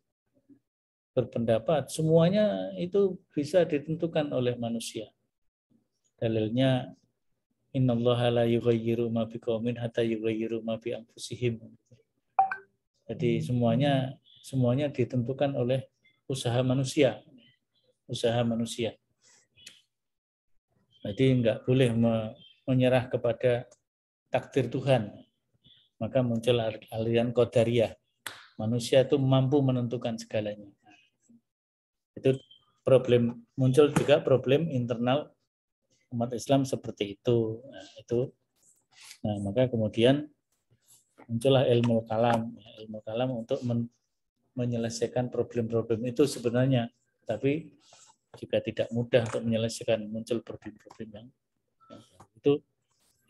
berpendapat semuanya itu bisa ditentukan oleh manusia. Dalilnya innallaha la yughayyiru ma biqaumin hatta yughayyiru ma bi anfusihim. Jadi semuanya ditentukan oleh usaha manusia. Jadi enggak boleh menyerah kepada takdir Tuhan. Maka muncul aliran Qadariyah. Manusia itu mampu menentukan segalanya. Itu muncul juga problem internal umat Islam seperti itu. Nah, maka kemudian muncullah ilmu kalam untuk menyelesaikan problem-problem itu sebenarnya, tapi juga tidak mudah untuk menyelesaikan, muncul problem-problem yang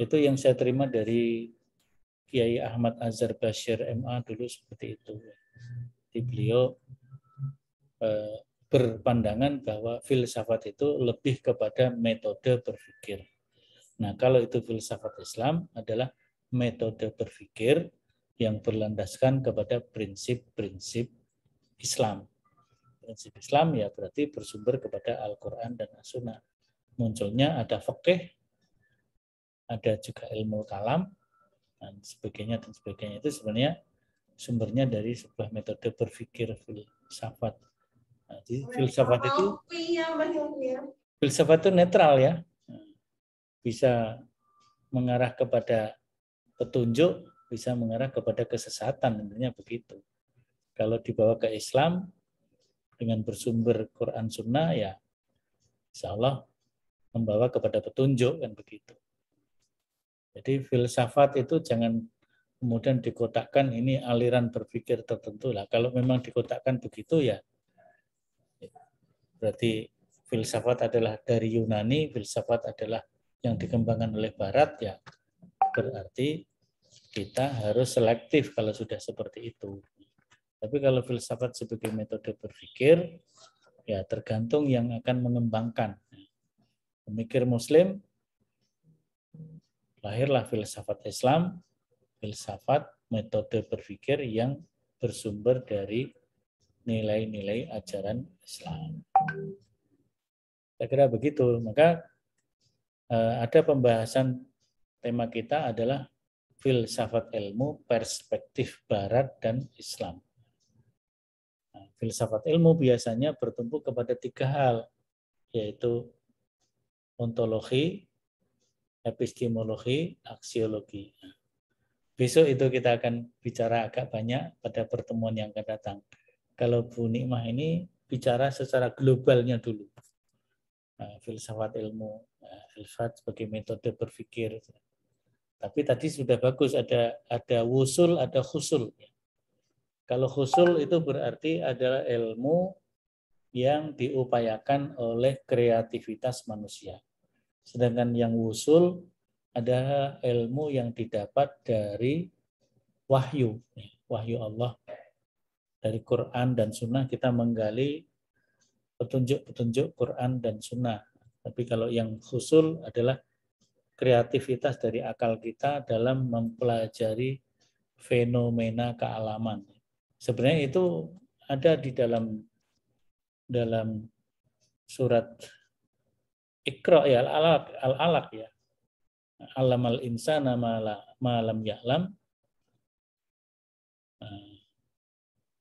itu yang saya terima dari Kiai Ahmad Azhar Bashir MA dulu seperti itu. Di beliau berpandangan bahwa filsafat itu lebih kepada metode berpikir. Nah, kalau itu filsafat Islam adalah metode berpikir yang berlandaskan kepada prinsip-prinsip Islam. Prinsip Islam ya berarti bersumber kepada Al-Quran dan As-Sunnah. Munculnya ada fiqih, ada juga ilmu kalam, dan sebagainya. Itu sebenarnya sumbernya dari sebuah metode berpikir filsafat. Jadi filsafat itu netral ya, bisa mengarah kepada petunjuk, bisa mengarah kepada kesesatan, intinya begitu. Kalau dibawa ke Islam dengan bersumber Quran Sunnah ya, insya Allah membawa kepada petunjuk, kan begitu. Jadi filsafat itu jangan kemudian dikotakkan ini aliran berpikir tertentu lah. Kalau memang dikotakkan begitu ya berarti filsafat adalah dari Yunani, filsafat adalah yang dikembangkan oleh Barat ya. Berarti kita harus selektif kalau sudah seperti itu. Tapi kalau filsafat sebagai metode berpikir ya tergantung yang akan mengembangkan. Pemikir Muslim, lahirlah filsafat Islam, filsafat metode berpikir yang bersumber dari nilai-nilai ajaran Islam. Saya kira begitu. Maka ada pembahasan tema kita adalah filsafat ilmu, perspektif Barat dan Islam. Nah, filsafat ilmu biasanya bertumpu kepada 3 hal, yaitu ontologi, epistemologi, aksiologi. Besok itu kita akan bicara agak banyak pada pertemuan yang akan datang. Kalau Bu Nikmah ini bicara secara globalnya dulu. filsafat ilmu, filsafat sebagai metode berpikir. Tapi tadi sudah bagus, ada wusul, ada khusul. Kalau khusul itu berarti adalah ilmu yang diupayakan oleh kreativitas manusia. Sedangkan yang wusul adalah ilmu yang didapat dari wahyu, wahyu Allah. Dari Quran dan Sunnah kita menggali petunjuk-petunjuk Quran dan Sunnah. Tapi kalau yang khusul adalah kreativitas dari akal kita dalam mempelajari fenomena kealaman. Sebenarnya itu ada di dalam surat Iqra ya, Al-Alaq ya. Alamal insana malam ya'lam.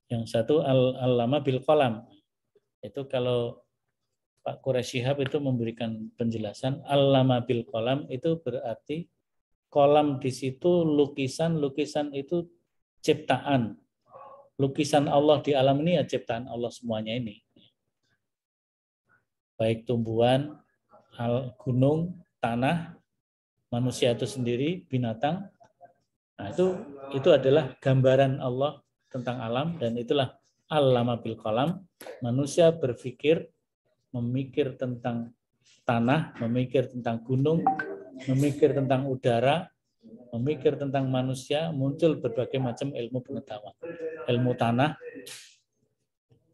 Yang satu al-allama bil qalam. Itu kalau Pak Quraisy Shihab itu memberikan penjelasan allama bil qalam itu berarti kolam di situ lukisan itu ciptaan. Lukisan Allah di alam ini ya ciptaan Allah semuanya ini. Baik tumbuhan, gunung, tanah, manusia itu sendiri, binatang. Nah, itu adalah gambaran Allah tentang alam dan itulah allama bil qalam. Manusia berpikir, memikir tentang tanah, memikir tentang gunung, memikir tentang udara, memikir tentang manusia, muncul berbagai macam ilmu pengetahuan. Ilmu tanah,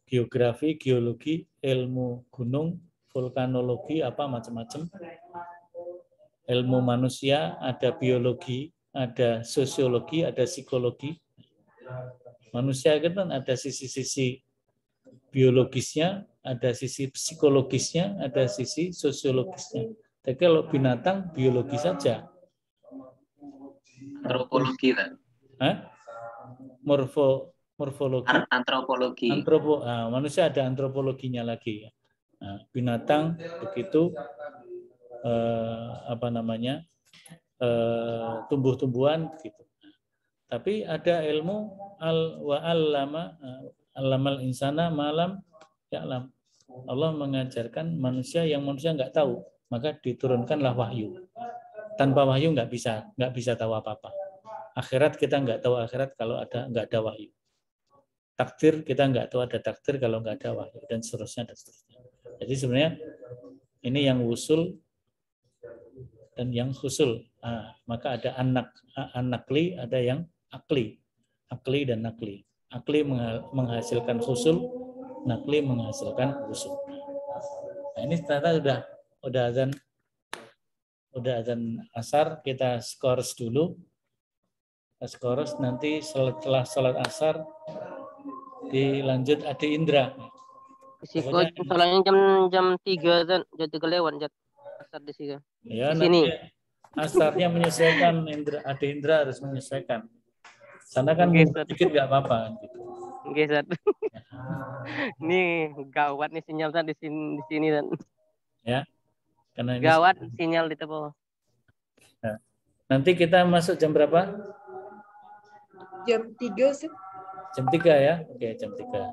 geografi, geologi, ilmu gunung, vulkanologi, apa macam-macam. Ilmu manusia, ada biologi, ada sosiologi, ada psikologi. Manusia kan ada sisi-sisi biologisnya, ada sisi psikologisnya, ada sisi sosiologisnya. Tapi kalau binatang biologi saja. Antropologi kan? Morfologi. Antropologi. Manusia ada antropologinya lagi. Nah, binatang begitu tumbuh-tumbuhan gitu. Tapi ada ilmu allamal insana malam ya'lam. Allah mengajarkan manusia yang manusia nggak tahu, maka diturunkanlah wahyu. Tanpa wahyu nggak bisa tahu apa-apa. Akhirat kita nggak tahu akhirat kalau nggak ada wahyu. Takdir kita nggak tahu ada takdir kalau nggak ada wahyu dan seterusnya dan seterusnya. Jadi sebenarnya ini yang wusul dan yang khusul. Maka ada an-nakli, ada yang akli dan nakli. Akli menghasilkan khusul, nakli menghasilkan khusul. Nah, ini ternyata udah azan asar, kita skors dulu. Skors nanti setelah salat asar dilanjut Ade Indra. Soalnya jam 3 dan jam 3 lewat asar di sini. Ya, di sini. Asarnya menyesuaikan, Ade Indra harus menyesuaikan. Sana kan sedikit nggak apa-apa. Gitu. Ini gawat nih sinyal di sini dan. Ya, karena ini gawat sinyal di bawah. Nah, nanti kita masuk jam berapa? Jam 3 sih. Jam 3 ya? Oke, jam 3.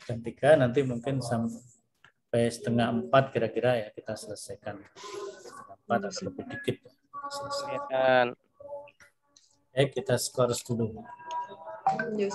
Jam 3 nanti mungkin sampai setengah 4 kira-kira ya kita selesaikan. Setengah 4 atau lebih dikit. Kita skors dulu. Ya,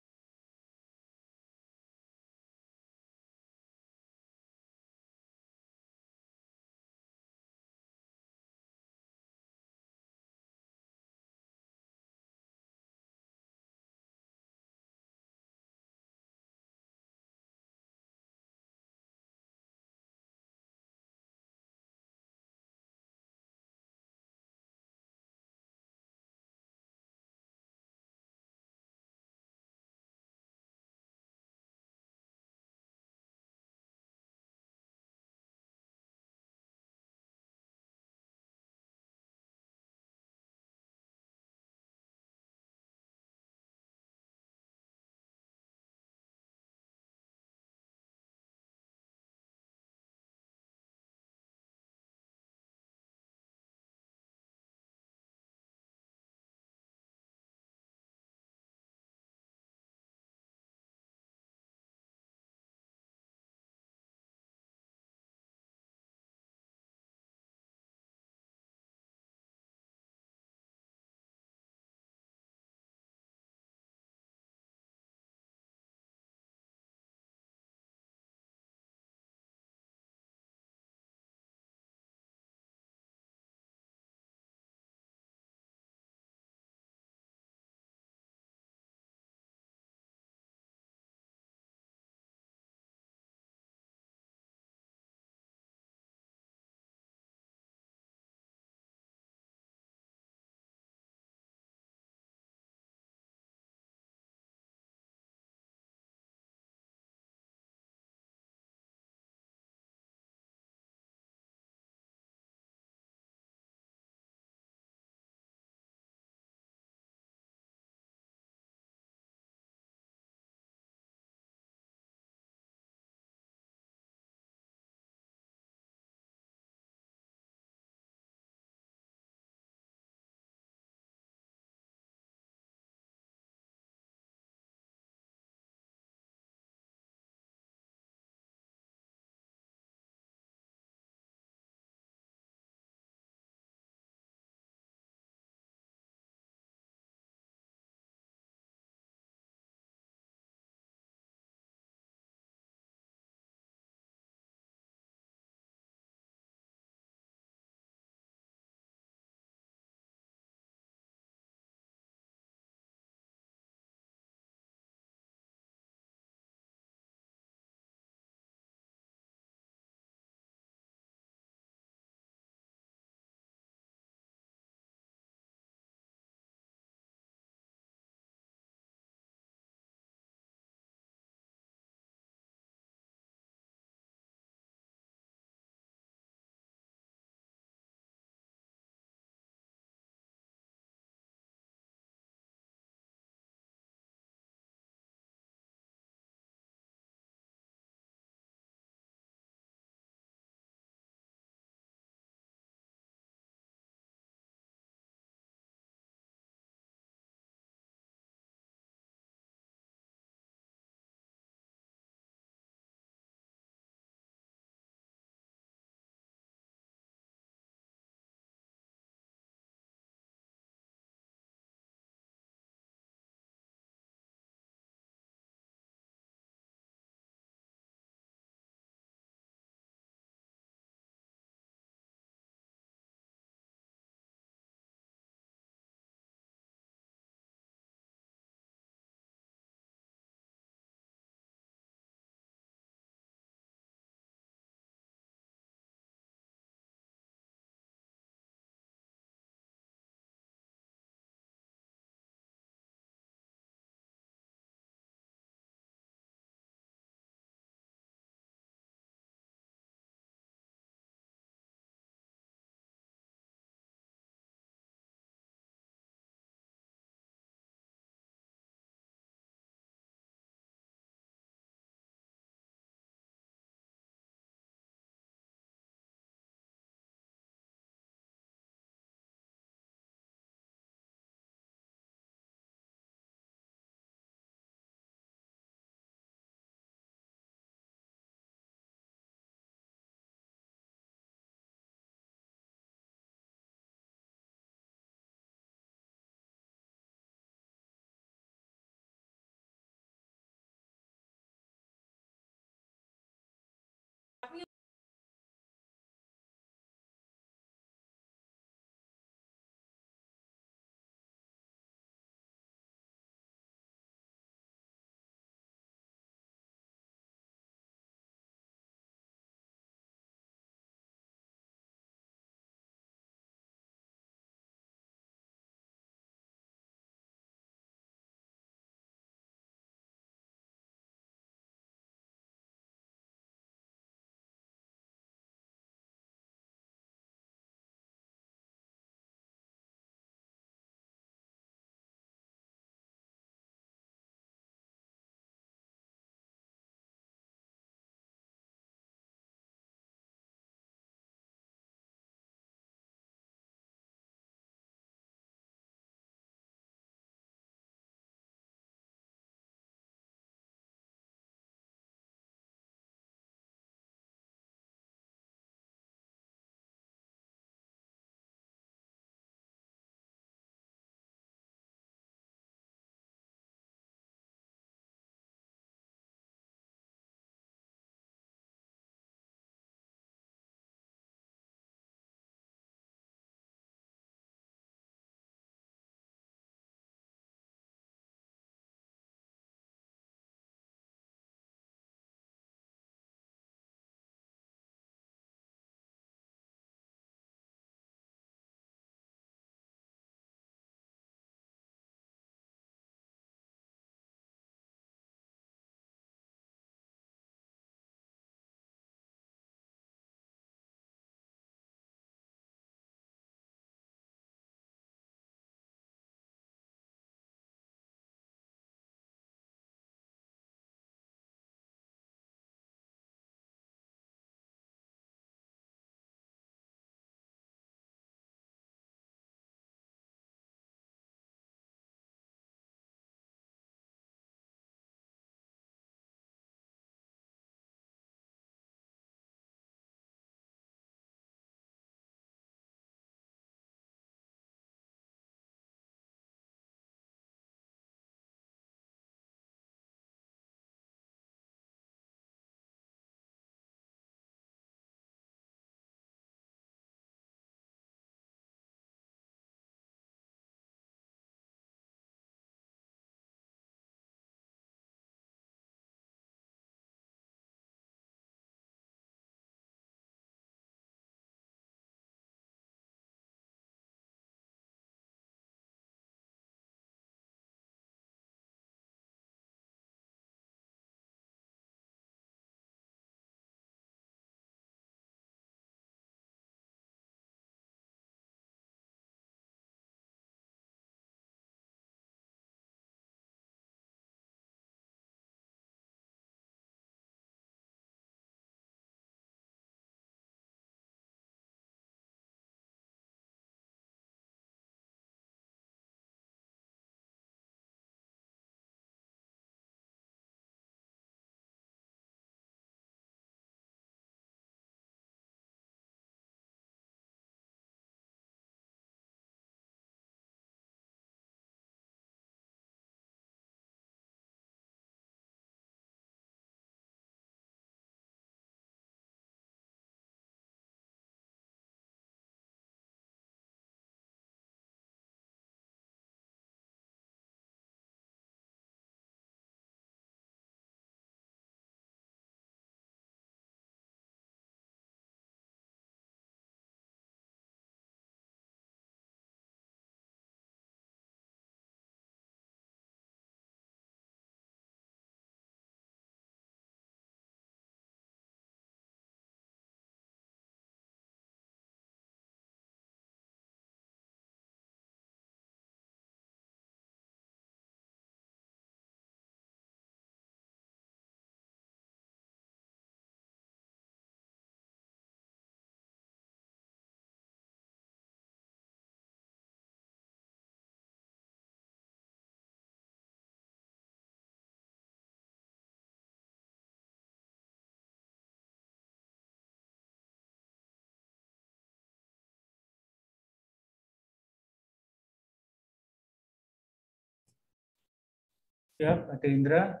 Siap, ada Indra.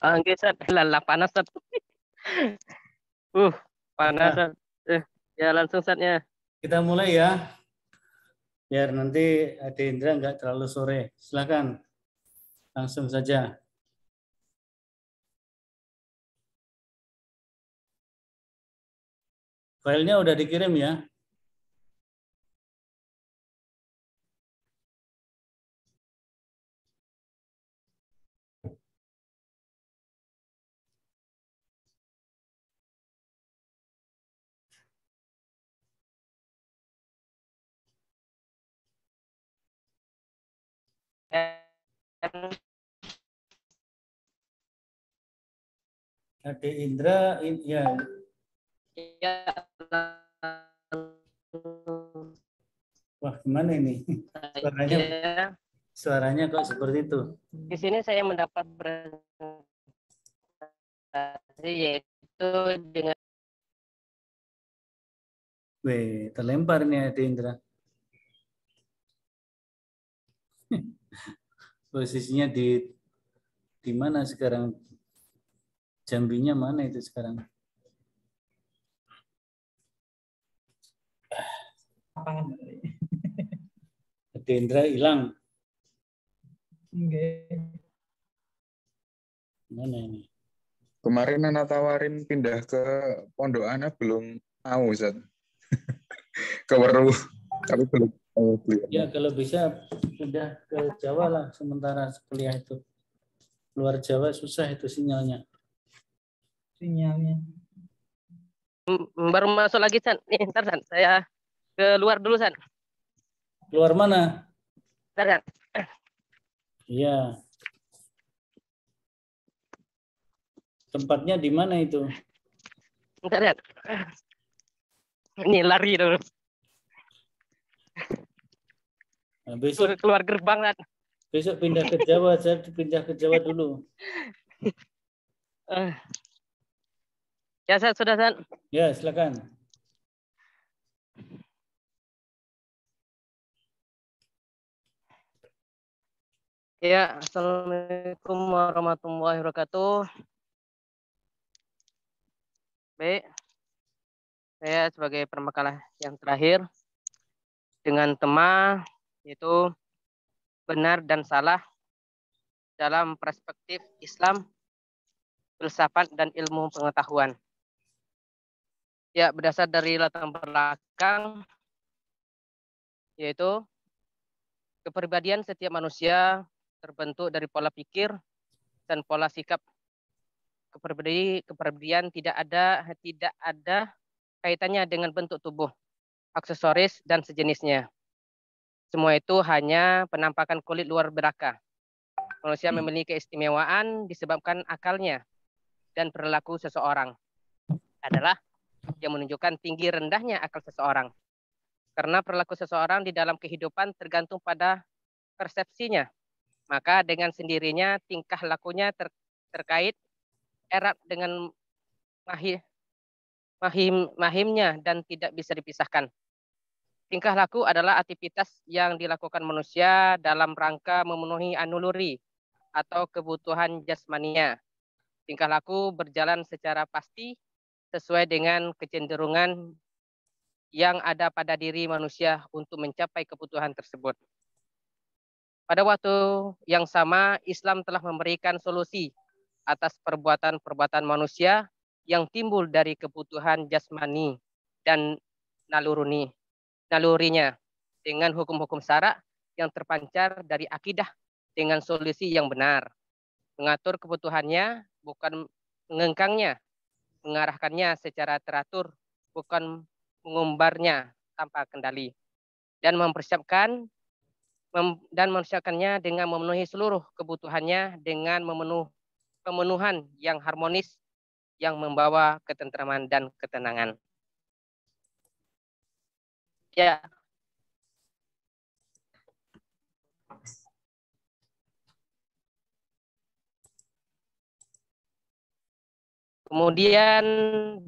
Oke, Ustaz. Lelah panas, Ustaz. Panas, Ustaz. Ya langsung Ustaznya. Kita mulai ya. Biar nanti ada Indra nggak terlalu sore. Silakan. Langsung saja. Filenya udah dikirim ya. Ada Indra, ya. Wah, gimana ini? Suaranya kok seperti itu. Di sini saya mendapat presentasi yaitu dengan Terlempar nih ada Indra. Posisinya di mana sekarang? Jambinya mana itu sekarang? Ada Indra hilang. Mana ini? Kemarin anak tawarin pindah ke Pondok Anak belum mau, Ustaz. Ke Weru, tapi belum mau. Ya kalau bisa pindah ke Jawa lah sementara kuliah itu. Luar Jawa susah itu sinyalnya. Baru masuk lagi, San. Nih, ntar, San. Saya keluar dulu, San. Keluar mana? Ntar, San. Iya. Tempatnya di mana itu? Ntar, San. Ini lari dulu. Nah, besok keluar gerbang, San. Besok pindah ke Jawa, saya pindah ke Jawa dulu. Ya, San, sudah, San. Ya, silakan. Ya, Assalamualaikum warahmatullahi wabarakatuh. Baik, saya sebagai pembekalan yang terakhir dengan tema yaitu benar dan salah dalam perspektif Islam, filsafat dan ilmu pengetahuan. Ya, berdasar dari latar belakang yaitu kepribadian setiap manusia terbentuk dari pola pikir dan pola sikap. Kepribadian tidak ada kaitannya dengan bentuk tubuh, aksesoris dan sejenisnya. Semua itu hanya penampakan kulit luar belaka. Manusia memiliki keistimewaan disebabkan akalnya dan perilaku seseorang adalah yang menunjukkan tinggi rendahnya akal seseorang. Karena perilaku seseorang di dalam kehidupan tergantung pada persepsinya. Maka dengan sendirinya tingkah lakunya terkait erat dengan mahimnya dan tidak bisa dipisahkan. Tingkah laku adalah aktivitas yang dilakukan manusia dalam rangka memenuhi naluri atau kebutuhan jasmaninya. Tingkah laku berjalan secara pasti sesuai dengan kecenderungan yang ada pada diri manusia untuk mencapai kebutuhan tersebut. Pada waktu yang sama, Islam telah memberikan solusi atas perbuatan-perbuatan manusia yang timbul dari kebutuhan jasmani dan nalurinya dengan hukum-hukum syara yang terpancar dari akidah dengan solusi yang benar. Mengatur kebutuhannya bukan mengengkangnya, mengarahkannya secara teratur bukan mengumbarnya tanpa kendali, dan mempersiapkannya dengan memenuhi seluruh kebutuhannya dengan pemenuhan yang harmonis yang membawa ketentraman dan ketenangan. Ya. Kemudian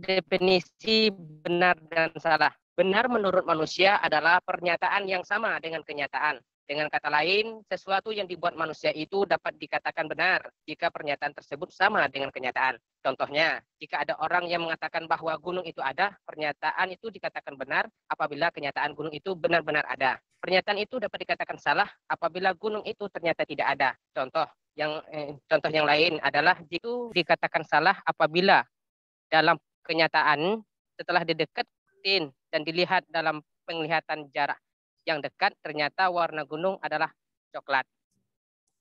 definisi benar dan salah. Benar menurut manusia adalah pernyataan yang sama dengan kenyataan. Dengan kata lain, sesuatu yang dibuat manusia itu dapat dikatakan benar jika pernyataan tersebut sama dengan kenyataan. Contohnya, jika ada orang yang mengatakan bahwa gunung itu ada, pernyataan itu dikatakan benar apabila kenyataan gunung itu benar-benar ada. Pernyataan itu dapat dikatakan salah apabila gunung itu ternyata tidak ada. Contoh yang lain adalah itu dikatakan salah apabila dalam kenyataan setelah didekatin dan dilihat dalam penglihatan jarak yang dekat, ternyata warna gunung adalah coklat.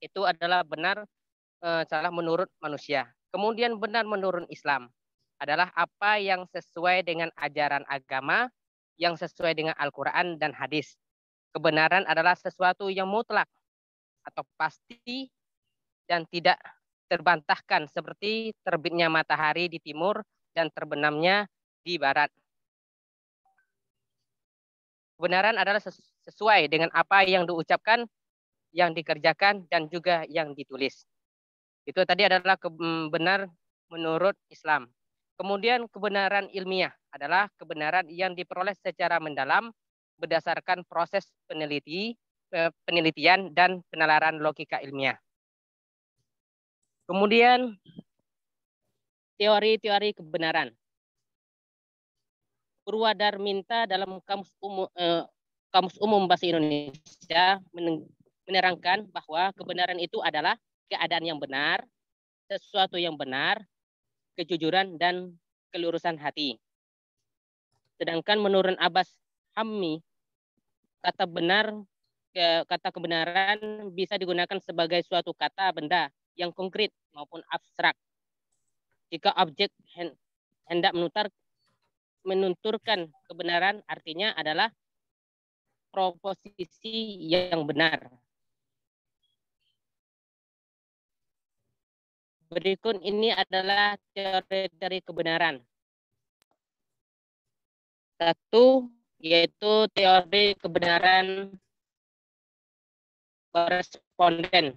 Itu adalah benar salah menurut manusia. Kemudian benar menurut Islam adalah apa yang sesuai dengan ajaran agama, yang sesuai dengan Al-Quran dan hadis. Kebenaran adalah sesuatu yang mutlak atau pasti dan tidak terbantahkan, seperti terbitnya matahari di timur dan terbenamnya di barat. Kebenaran adalah sesuai dengan apa yang diucapkan, yang dikerjakan, dan juga yang ditulis. Itu tadi adalah benar menurut Islam. Kemudian kebenaran ilmiah adalah kebenaran yang diperoleh secara mendalam berdasarkan proses penelitian dan penalaran logika ilmiah. Kemudian teori-teori kebenaran. Purwadarminta dalam Kamus Umum Bahasa Indonesia menerangkan bahwa kebenaran itu adalah keadaan yang benar, sesuatu yang benar, kejujuran, dan kelurusan hati. Sedangkan menurut Abbas Hammi, kata kebenaran bisa digunakan sebagai suatu kata benda yang konkret maupun abstrak. Jika objek hendak menunturkan kebenaran, artinya adalah proposisi yang benar. Berikut ini adalah teori-teori kebenaran. Satu, yaitu teori kebenaran koresponden.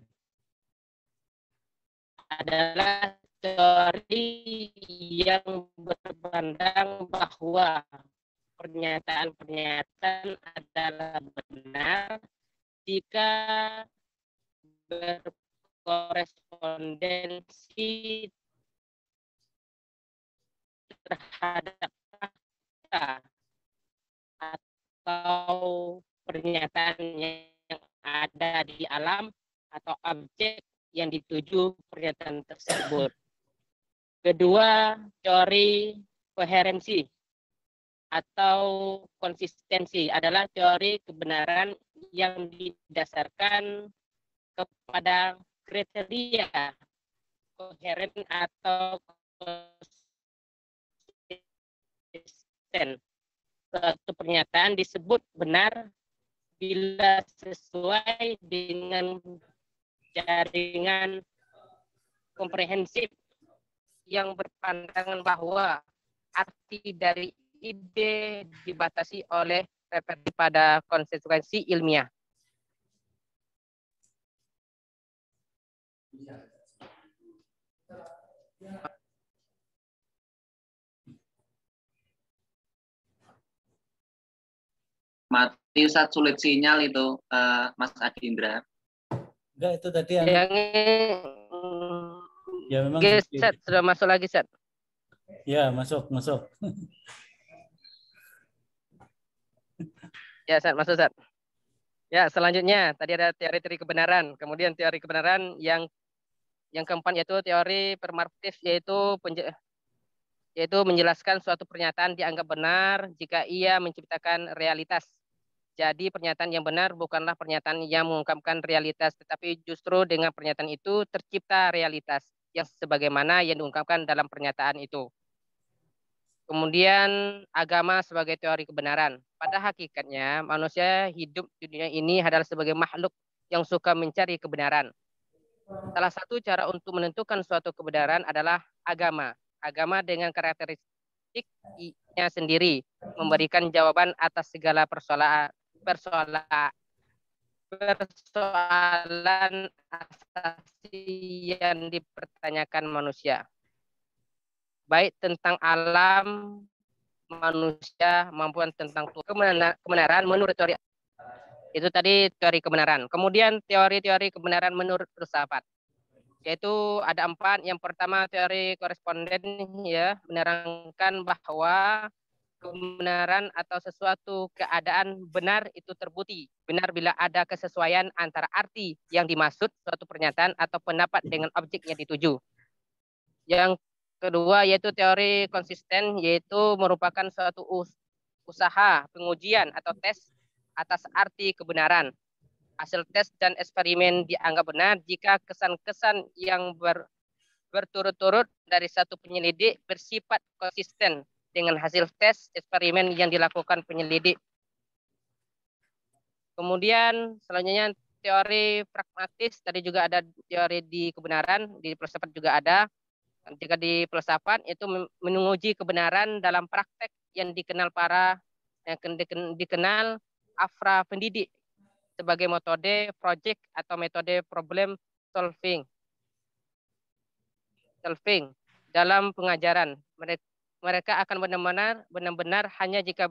Adalah teori yang berpandang bahwa pernyataan-pernyataan adalah benar jika berkorespondensi terhadap fakta atau pernyataan yang ada di alam atau objek yang dituju pernyataan tersebut. Kedua, teori koherensi atau konsistensi adalah teori kebenaran yang didasarkan kepada kriteria koheren atau konsisten. Suatu pernyataan disebut benar bila sesuai dengan jaringan komprehensif yang berpandangan bahwa arti dari ide dibatasi oleh referensi pada konsekuensi ilmiah. Mati Ustaz, sulit sinyal itu Mas Adindra. Enggak, itu tadi yang ya memang Set, sudah masuk lagi, Set. Ya, masuk. Ya, Set, masuk, Set. Ya, selanjutnya tadi ada teori-teori kebenaran. Kemudian teori kebenaran yang keempat yaitu teori permartif, yaitu menjelaskan suatu pernyataan dianggap benar jika ia menciptakan realitas. Jadi pernyataan yang benar bukanlah pernyataan yang mengungkapkan realitas, tetapi justru dengan pernyataan itu tercipta realitas yang sebagaimana yang diungkapkan dalam pernyataan itu. Kemudian agama sebagai teori kebenaran. Pada hakikatnya manusia hidup di dunia ini adalah sebagai makhluk yang suka mencari kebenaran. Salah satu cara untuk menentukan suatu kebenaran adalah agama. Agama dengan karakteristiknya sendiri memberikan jawaban atas segala persoalan asasi yang dipertanyakan manusia, baik tentang alam manusia mampuan tentang kebenaran menurut teori. Itu tadi teori kebenaran. Kemudian teori-teori kebenaran menurut filsafat. Yaitu ada 4. Yang pertama teori koresponden, ya, menerangkan bahwa kebenaran atau sesuatu keadaan benar itu terbukti. Benar bila ada kesesuaian antara arti yang dimaksud suatu pernyataan atau pendapat dengan objek yang dituju. Yang kedua yaitu teori konsisten, yaitu merupakan suatu usaha pengujian atau tes atas arti kebenaran. Hasil tes dan eksperimen dianggap benar jika kesan-kesan yang berturut-turut dari satu penyelidik bersifat konsisten dengan hasil tes eksperimen yang dilakukan penyelidik. Kemudian selanjutnya teori pragmatis, tadi juga ada teori di kebenaran, di filsafat juga ada. Jika di filsafat itu menguji kebenaran dalam praktek yang dikenal afra pendidik sebagai metode project atau metode problem solving dalam pengajaran. Mereka akan benar-benar hanya jika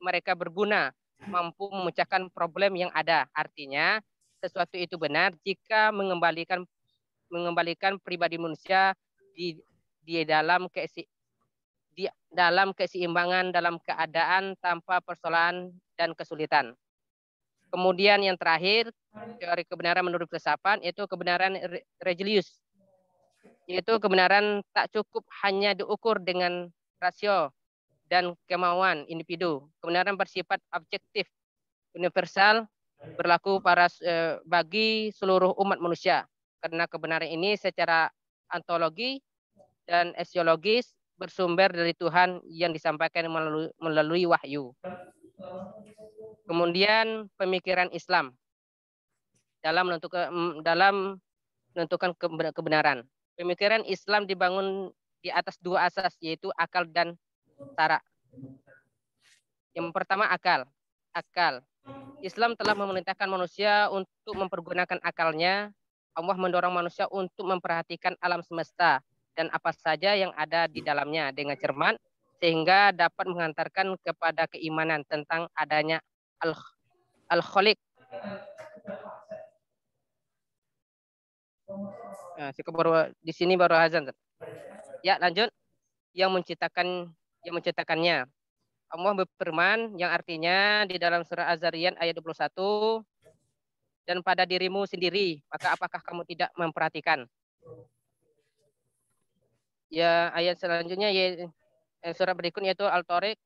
mereka berguna, mampu memecahkan problem yang ada. Artinya sesuatu itu benar jika mengembalikan pribadi manusia di dalam keseimbangan dalam keadaan tanpa persoalan dan kesulitan. Kemudian yang terakhir, teori kebenaran menurut filsafat, yaitu kebenaran religius. Yaitu kebenaran tak cukup hanya diukur dengan rasio dan kemauan individu. Kebenaran bersifat objektif, universal, berlaku bagi seluruh umat manusia. Karena kebenaran ini secara ontologi dan esiologis bersumber dari Tuhan yang disampaikan melalui wahyu. Kemudian pemikiran Islam dalam menentukan kebenaran. Pemikiran Islam dibangun di atas 2 asas, yaitu akal dan syara. Yang pertama akal. Islam telah memerintahkan manusia untuk mempergunakan akalnya. Allah mendorong manusia untuk memperhatikan alam semesta dan apa saja yang ada di dalamnya dengan cermat, sehingga dapat mengantarkan kepada keimanan tentang adanya Al-Khaliq. Nah, di sini baru azan. Ya, lanjut. Yang menciptakannya. Allah berfirman yang artinya di dalam surah Az-Zariyat ayat 21, dan pada dirimu sendiri, maka apakah kamu tidak memperhatikan? Ya, ayat selanjutnya surah berikutnya yaitu Al-Tariq,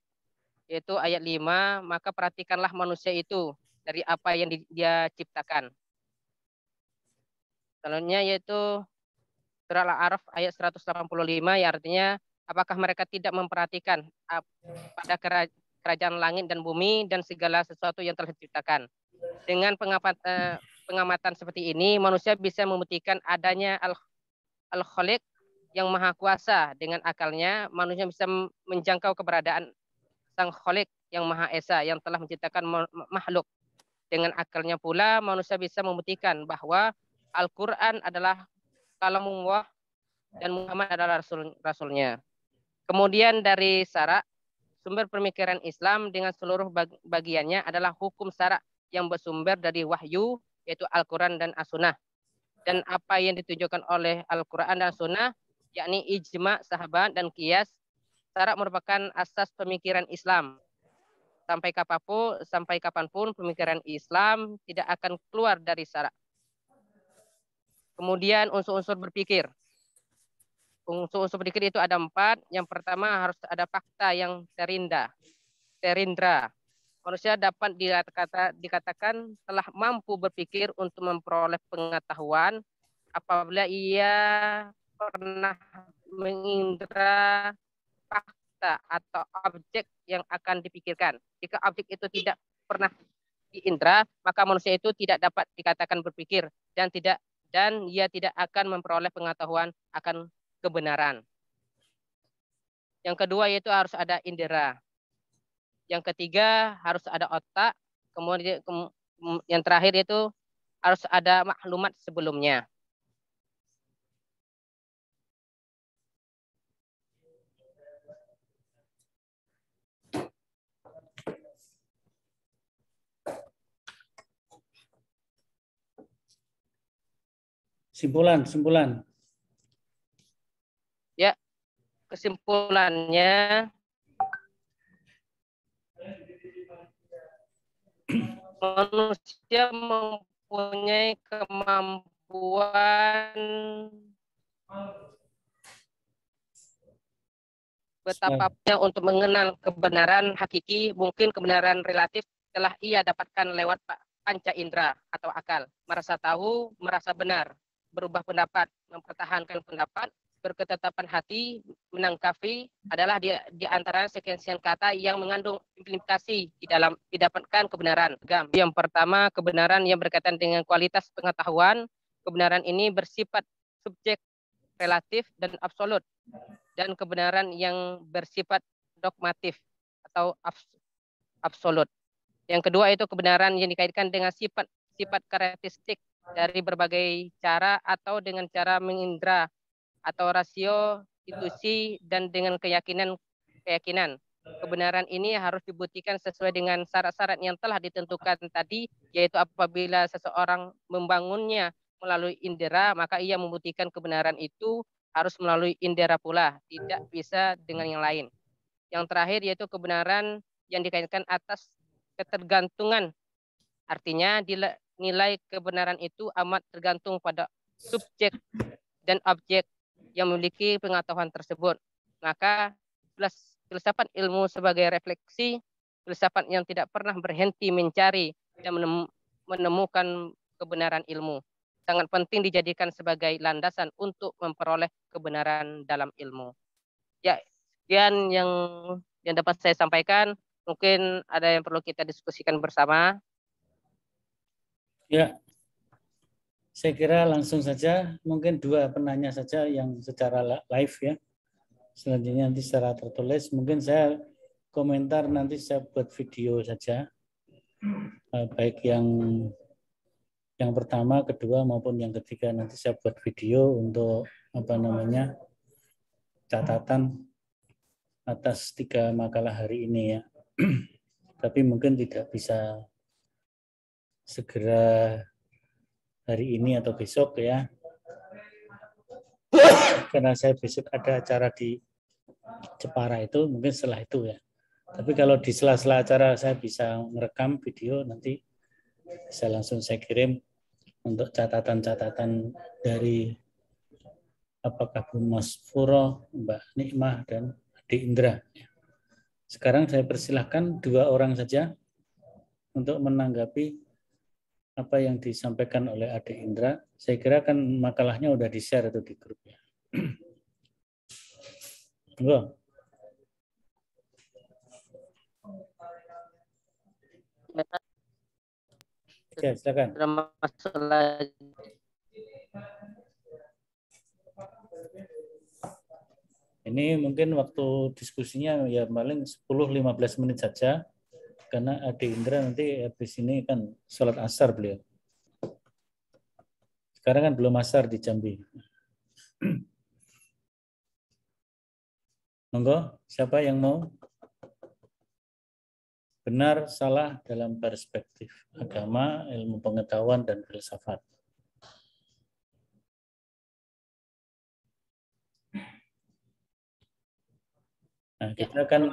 yaitu ayat 5, maka perhatikanlah manusia itu dari apa yang dia ciptakan. Selanjutnya yaitu surah Al-A'raf ayat 185, yang artinya apakah mereka tidak memperhatikan pada kerajaan langit dan bumi dan segala sesuatu yang telah diciptakan. Dengan pengamatan seperti ini, manusia bisa membuktikan adanya Al-Khaliq yang maha kuasa. Dengan akalnya, manusia bisa menjangkau keberadaan Sang Khaliq yang Maha Esa yang telah menciptakan makhluk. Dengan akalnya pula manusia bisa membuktikan bahwa Al-Quran adalah kalamullah dan Muhammad adalah rasulnya. Kemudian dari syara, sumber pemikiran Islam dengan seluruh bagiannya adalah hukum syara yang bersumber dari wahyu, yaitu Al-Quran dan As-Sunnah. Dan apa yang ditunjukkan oleh Al-Quran dan As-Sunnah, yakni ijma, sahabat, dan qiyas. Syara merupakan asas pemikiran Islam. Sampai kapanpun pemikiran Islam tidak akan keluar dari syara. Kemudian unsur-unsur berpikir. Unsur-unsur berpikir itu ada 4. Yang pertama harus ada fakta yang terindra. Manusia dapat dikatakan telah mampu berpikir untuk memperoleh pengetahuan apabila ia pernah mengindra fakta atau objek yang akan dipikirkan. Jika objek itu tidak pernah diindra, maka manusia itu tidak dapat dikatakan berpikir dan ia tidak akan memperoleh pengetahuan akan kebenaran. Yang kedua yaitu harus ada indera. Yang ketiga harus ada otak. Kemudian yang terakhir itu harus ada maklumat sebelumnya. Simpulan. Ya, kesimpulannya manusia mempunyai kemampuan betapapun untuk mengenal kebenaran hakiki, mungkin kebenaran relatif telah ia dapatkan lewat panca indera atau akal, merasa tahu, merasa benar, berubah pendapat, mempertahankan pendapat, berketetapan hati, menangkapi adalah di antara sekian kata yang mengandung implikasi di dalam didapatkan kebenaran. Yang pertama, kebenaran yang berkaitan dengan kualitas pengetahuan. Kebenaran ini bersifat subjek, relatif, dan absolut. Dan kebenaran yang bersifat dogmatif atau absolut. Yang kedua itu kebenaran yang dikaitkan dengan sifat karakteristik dari berbagai cara atau dengan cara mengindra atau rasio, intuisi, dan dengan keyakinan. Kebenaran ini harus dibuktikan sesuai dengan syarat-syarat yang telah ditentukan tadi, yaitu apabila seseorang membangunnya melalui indera, maka ia membuktikan kebenaran itu harus melalui indera pula, tidak bisa dengan yang lain. Yang terakhir yaitu kebenaran yang dikaitkan atas ketergantungan. Artinya nilai kebenaran itu amat tergantung pada subjek dan objek yang memiliki pengetahuan tersebut. Maka filsafat ilmu sebagai refleksi, filsafat yang tidak pernah berhenti mencari dan menemukan kebenaran ilmu, sangat penting dijadikan sebagai landasan untuk memperoleh kebenaran dalam ilmu. Ya, sekian yang dapat saya sampaikan. Mungkin ada yang perlu kita diskusikan bersama. Ya, saya kira langsung saja, mungkin 2 penanya saja yang secara live ya. Selanjutnya nanti secara tertulis, mungkin saya komentar nanti saya buat video saja, baik yang pertama, kedua maupun yang ketiga nanti saya buat video untuk catatan atas 3 makalah hari ini ya. Tapi mungkin tidak bisa segera hari ini atau besok ya. Karena saya besok ada acara di Jepara itu, mungkin setelah itu ya. Tapi kalau di sela-sela acara saya bisa merekam video, nanti bisa langsung saya kirim untuk catatan-catatan dari apakah Bu Mas Furo, Mbak Nikmah, dan Adik Indra. Sekarang saya persilahkan 2 orang saja untuk menanggapi apa yang disampaikan oleh Adik Indra. Saya kira kan makalahnya udah di-share itu di grup ya. Oke, silakan. Ini mungkin waktu diskusinya ya paling 10-15 menit saja, karena Adik Indra nanti habis ini kan sholat asar beliau. Sekarang kan belum asar di Jambi. Monggo, siapa yang mau? Benar, salah dalam perspektif agama, ilmu pengetahuan, dan filsafat. Nah, kita kan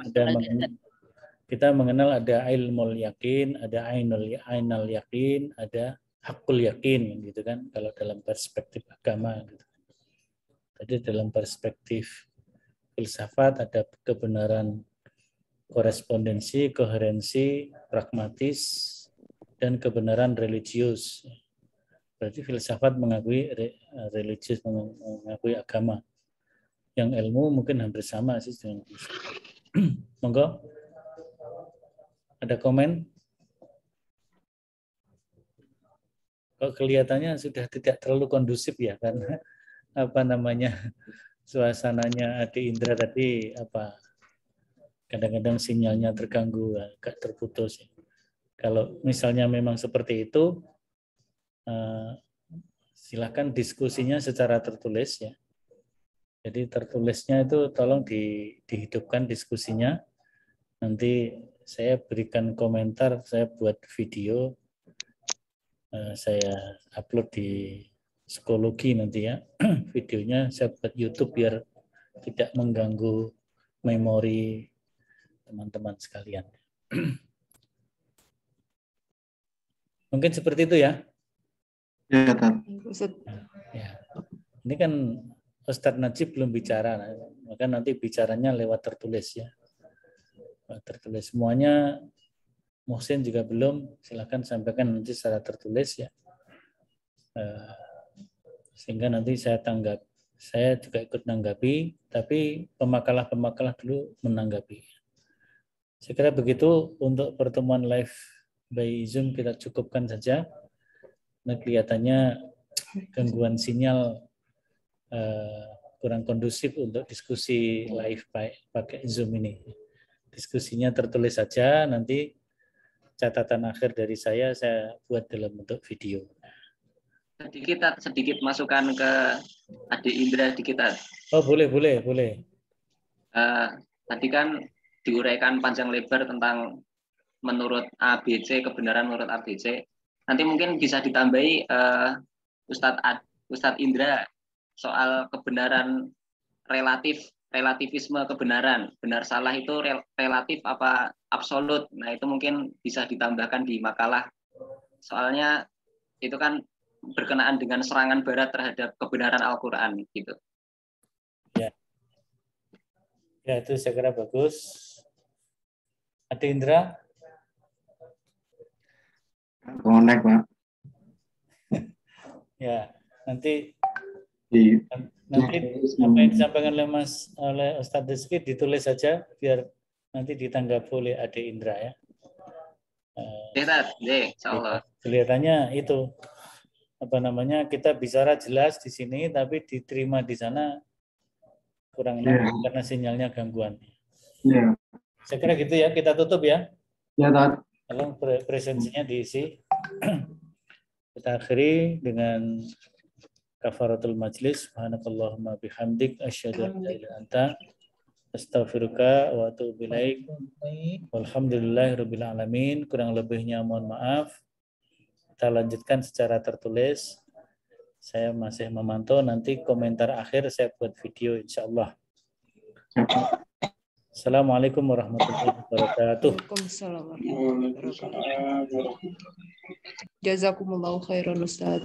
kita mengenal ada ilmul yakin, ada ainul yakin, ada hakul yakin, gitu kan? Kalau dalam perspektif agama, gitu. Jadi dalam perspektif filsafat ada kebenaran korespondensi, koherensi, pragmatis, dan kebenaran religius. Berarti filsafat mengakui religius, mengakui agama. Yang ilmu mungkin hampir sama sih dengan monggo. Ada komen? Kok kelihatannya sudah tidak terlalu kondusif ya, karena suasananya Adik Indra tadi kadang-kadang sinyalnya terganggu, agak terputus. Kalau misalnya memang seperti itu, silakan diskusinya secara tertulis ya. Jadi tertulisnya itu tolong dihidupkan diskusinya. Nanti saya berikan komentar, saya buat video, saya upload di psikologi nanti ya. Videonya saya buat YouTube biar tidak mengganggu memori teman-teman sekalian. Mungkin seperti itu ya. Ya, Tad. Ya. Ini kan Ustadz Najib belum bicara, maka nanti bicaranya lewat tertulis ya. Tertulis semuanya. Muhsin juga belum, silakan sampaikan nanti secara tertulis ya. Sehingga nanti saya juga ikut menanggapi, tapi pemakalah dulu menanggapi. Saya kira begitu untuk pertemuan live by Zoom kita cukupkan saja. Nah, kelihatannya gangguan sinyal kurang kondusif untuk diskusi live pakai Zoom ini. Diskusinya tertulis saja, nanti catatan akhir dari saya buat dalam bentuk video. Sedikit masukan ke Adik Indra sedikit. Oh, boleh. Tadi kan diuraikan panjang lebar tentang menurut ABC, kebenaran menurut ABC. Nanti mungkin bisa ditambahi Ustadz Indra soal kebenaran relativisme kebenaran. Benar salah itu relatif apa absolut. Nah, itu mungkin bisa ditambahkan di makalah. Soalnya itu kan berkenaan dengan serangan barat terhadap kebenaran Al-Qur'an gitu. Ya. Ya, itu saya kira bagus. Ada Indra? Connect, Pak. Ya, nanti apa yang disampaikan oleh Ustadz Rizky ditulis saja biar nanti ditanggapi oleh Ade Indra ya. Insyaallah. Kelihatannya itu kita bicara jelas di sini tapi diterima di sana kurang enak karena sinyalnya gangguan. Ya. Saya kira gitu ya, kita tutup ya. Ya, Tad. Tolong presensinya diisi. Kita akhiri dengan kafaratul majlis. Subhanakallahumma bihamdik asyhadu an la ilaha illa anta astaghfiruka wa atubu ilaik. Walhamdulillahirabbil alamin. Kurang lebihnya mohon maaf. Kita lanjutkan secara tertulis. Saya masih memantau, nanti komentar akhir saya buat video insyaallah. Assalamualaikum warahmatullahi wabarakatuh. Waalaikumsalam warahmatullahi wabarakatuh. Jazakumullahu khairan Ustaz.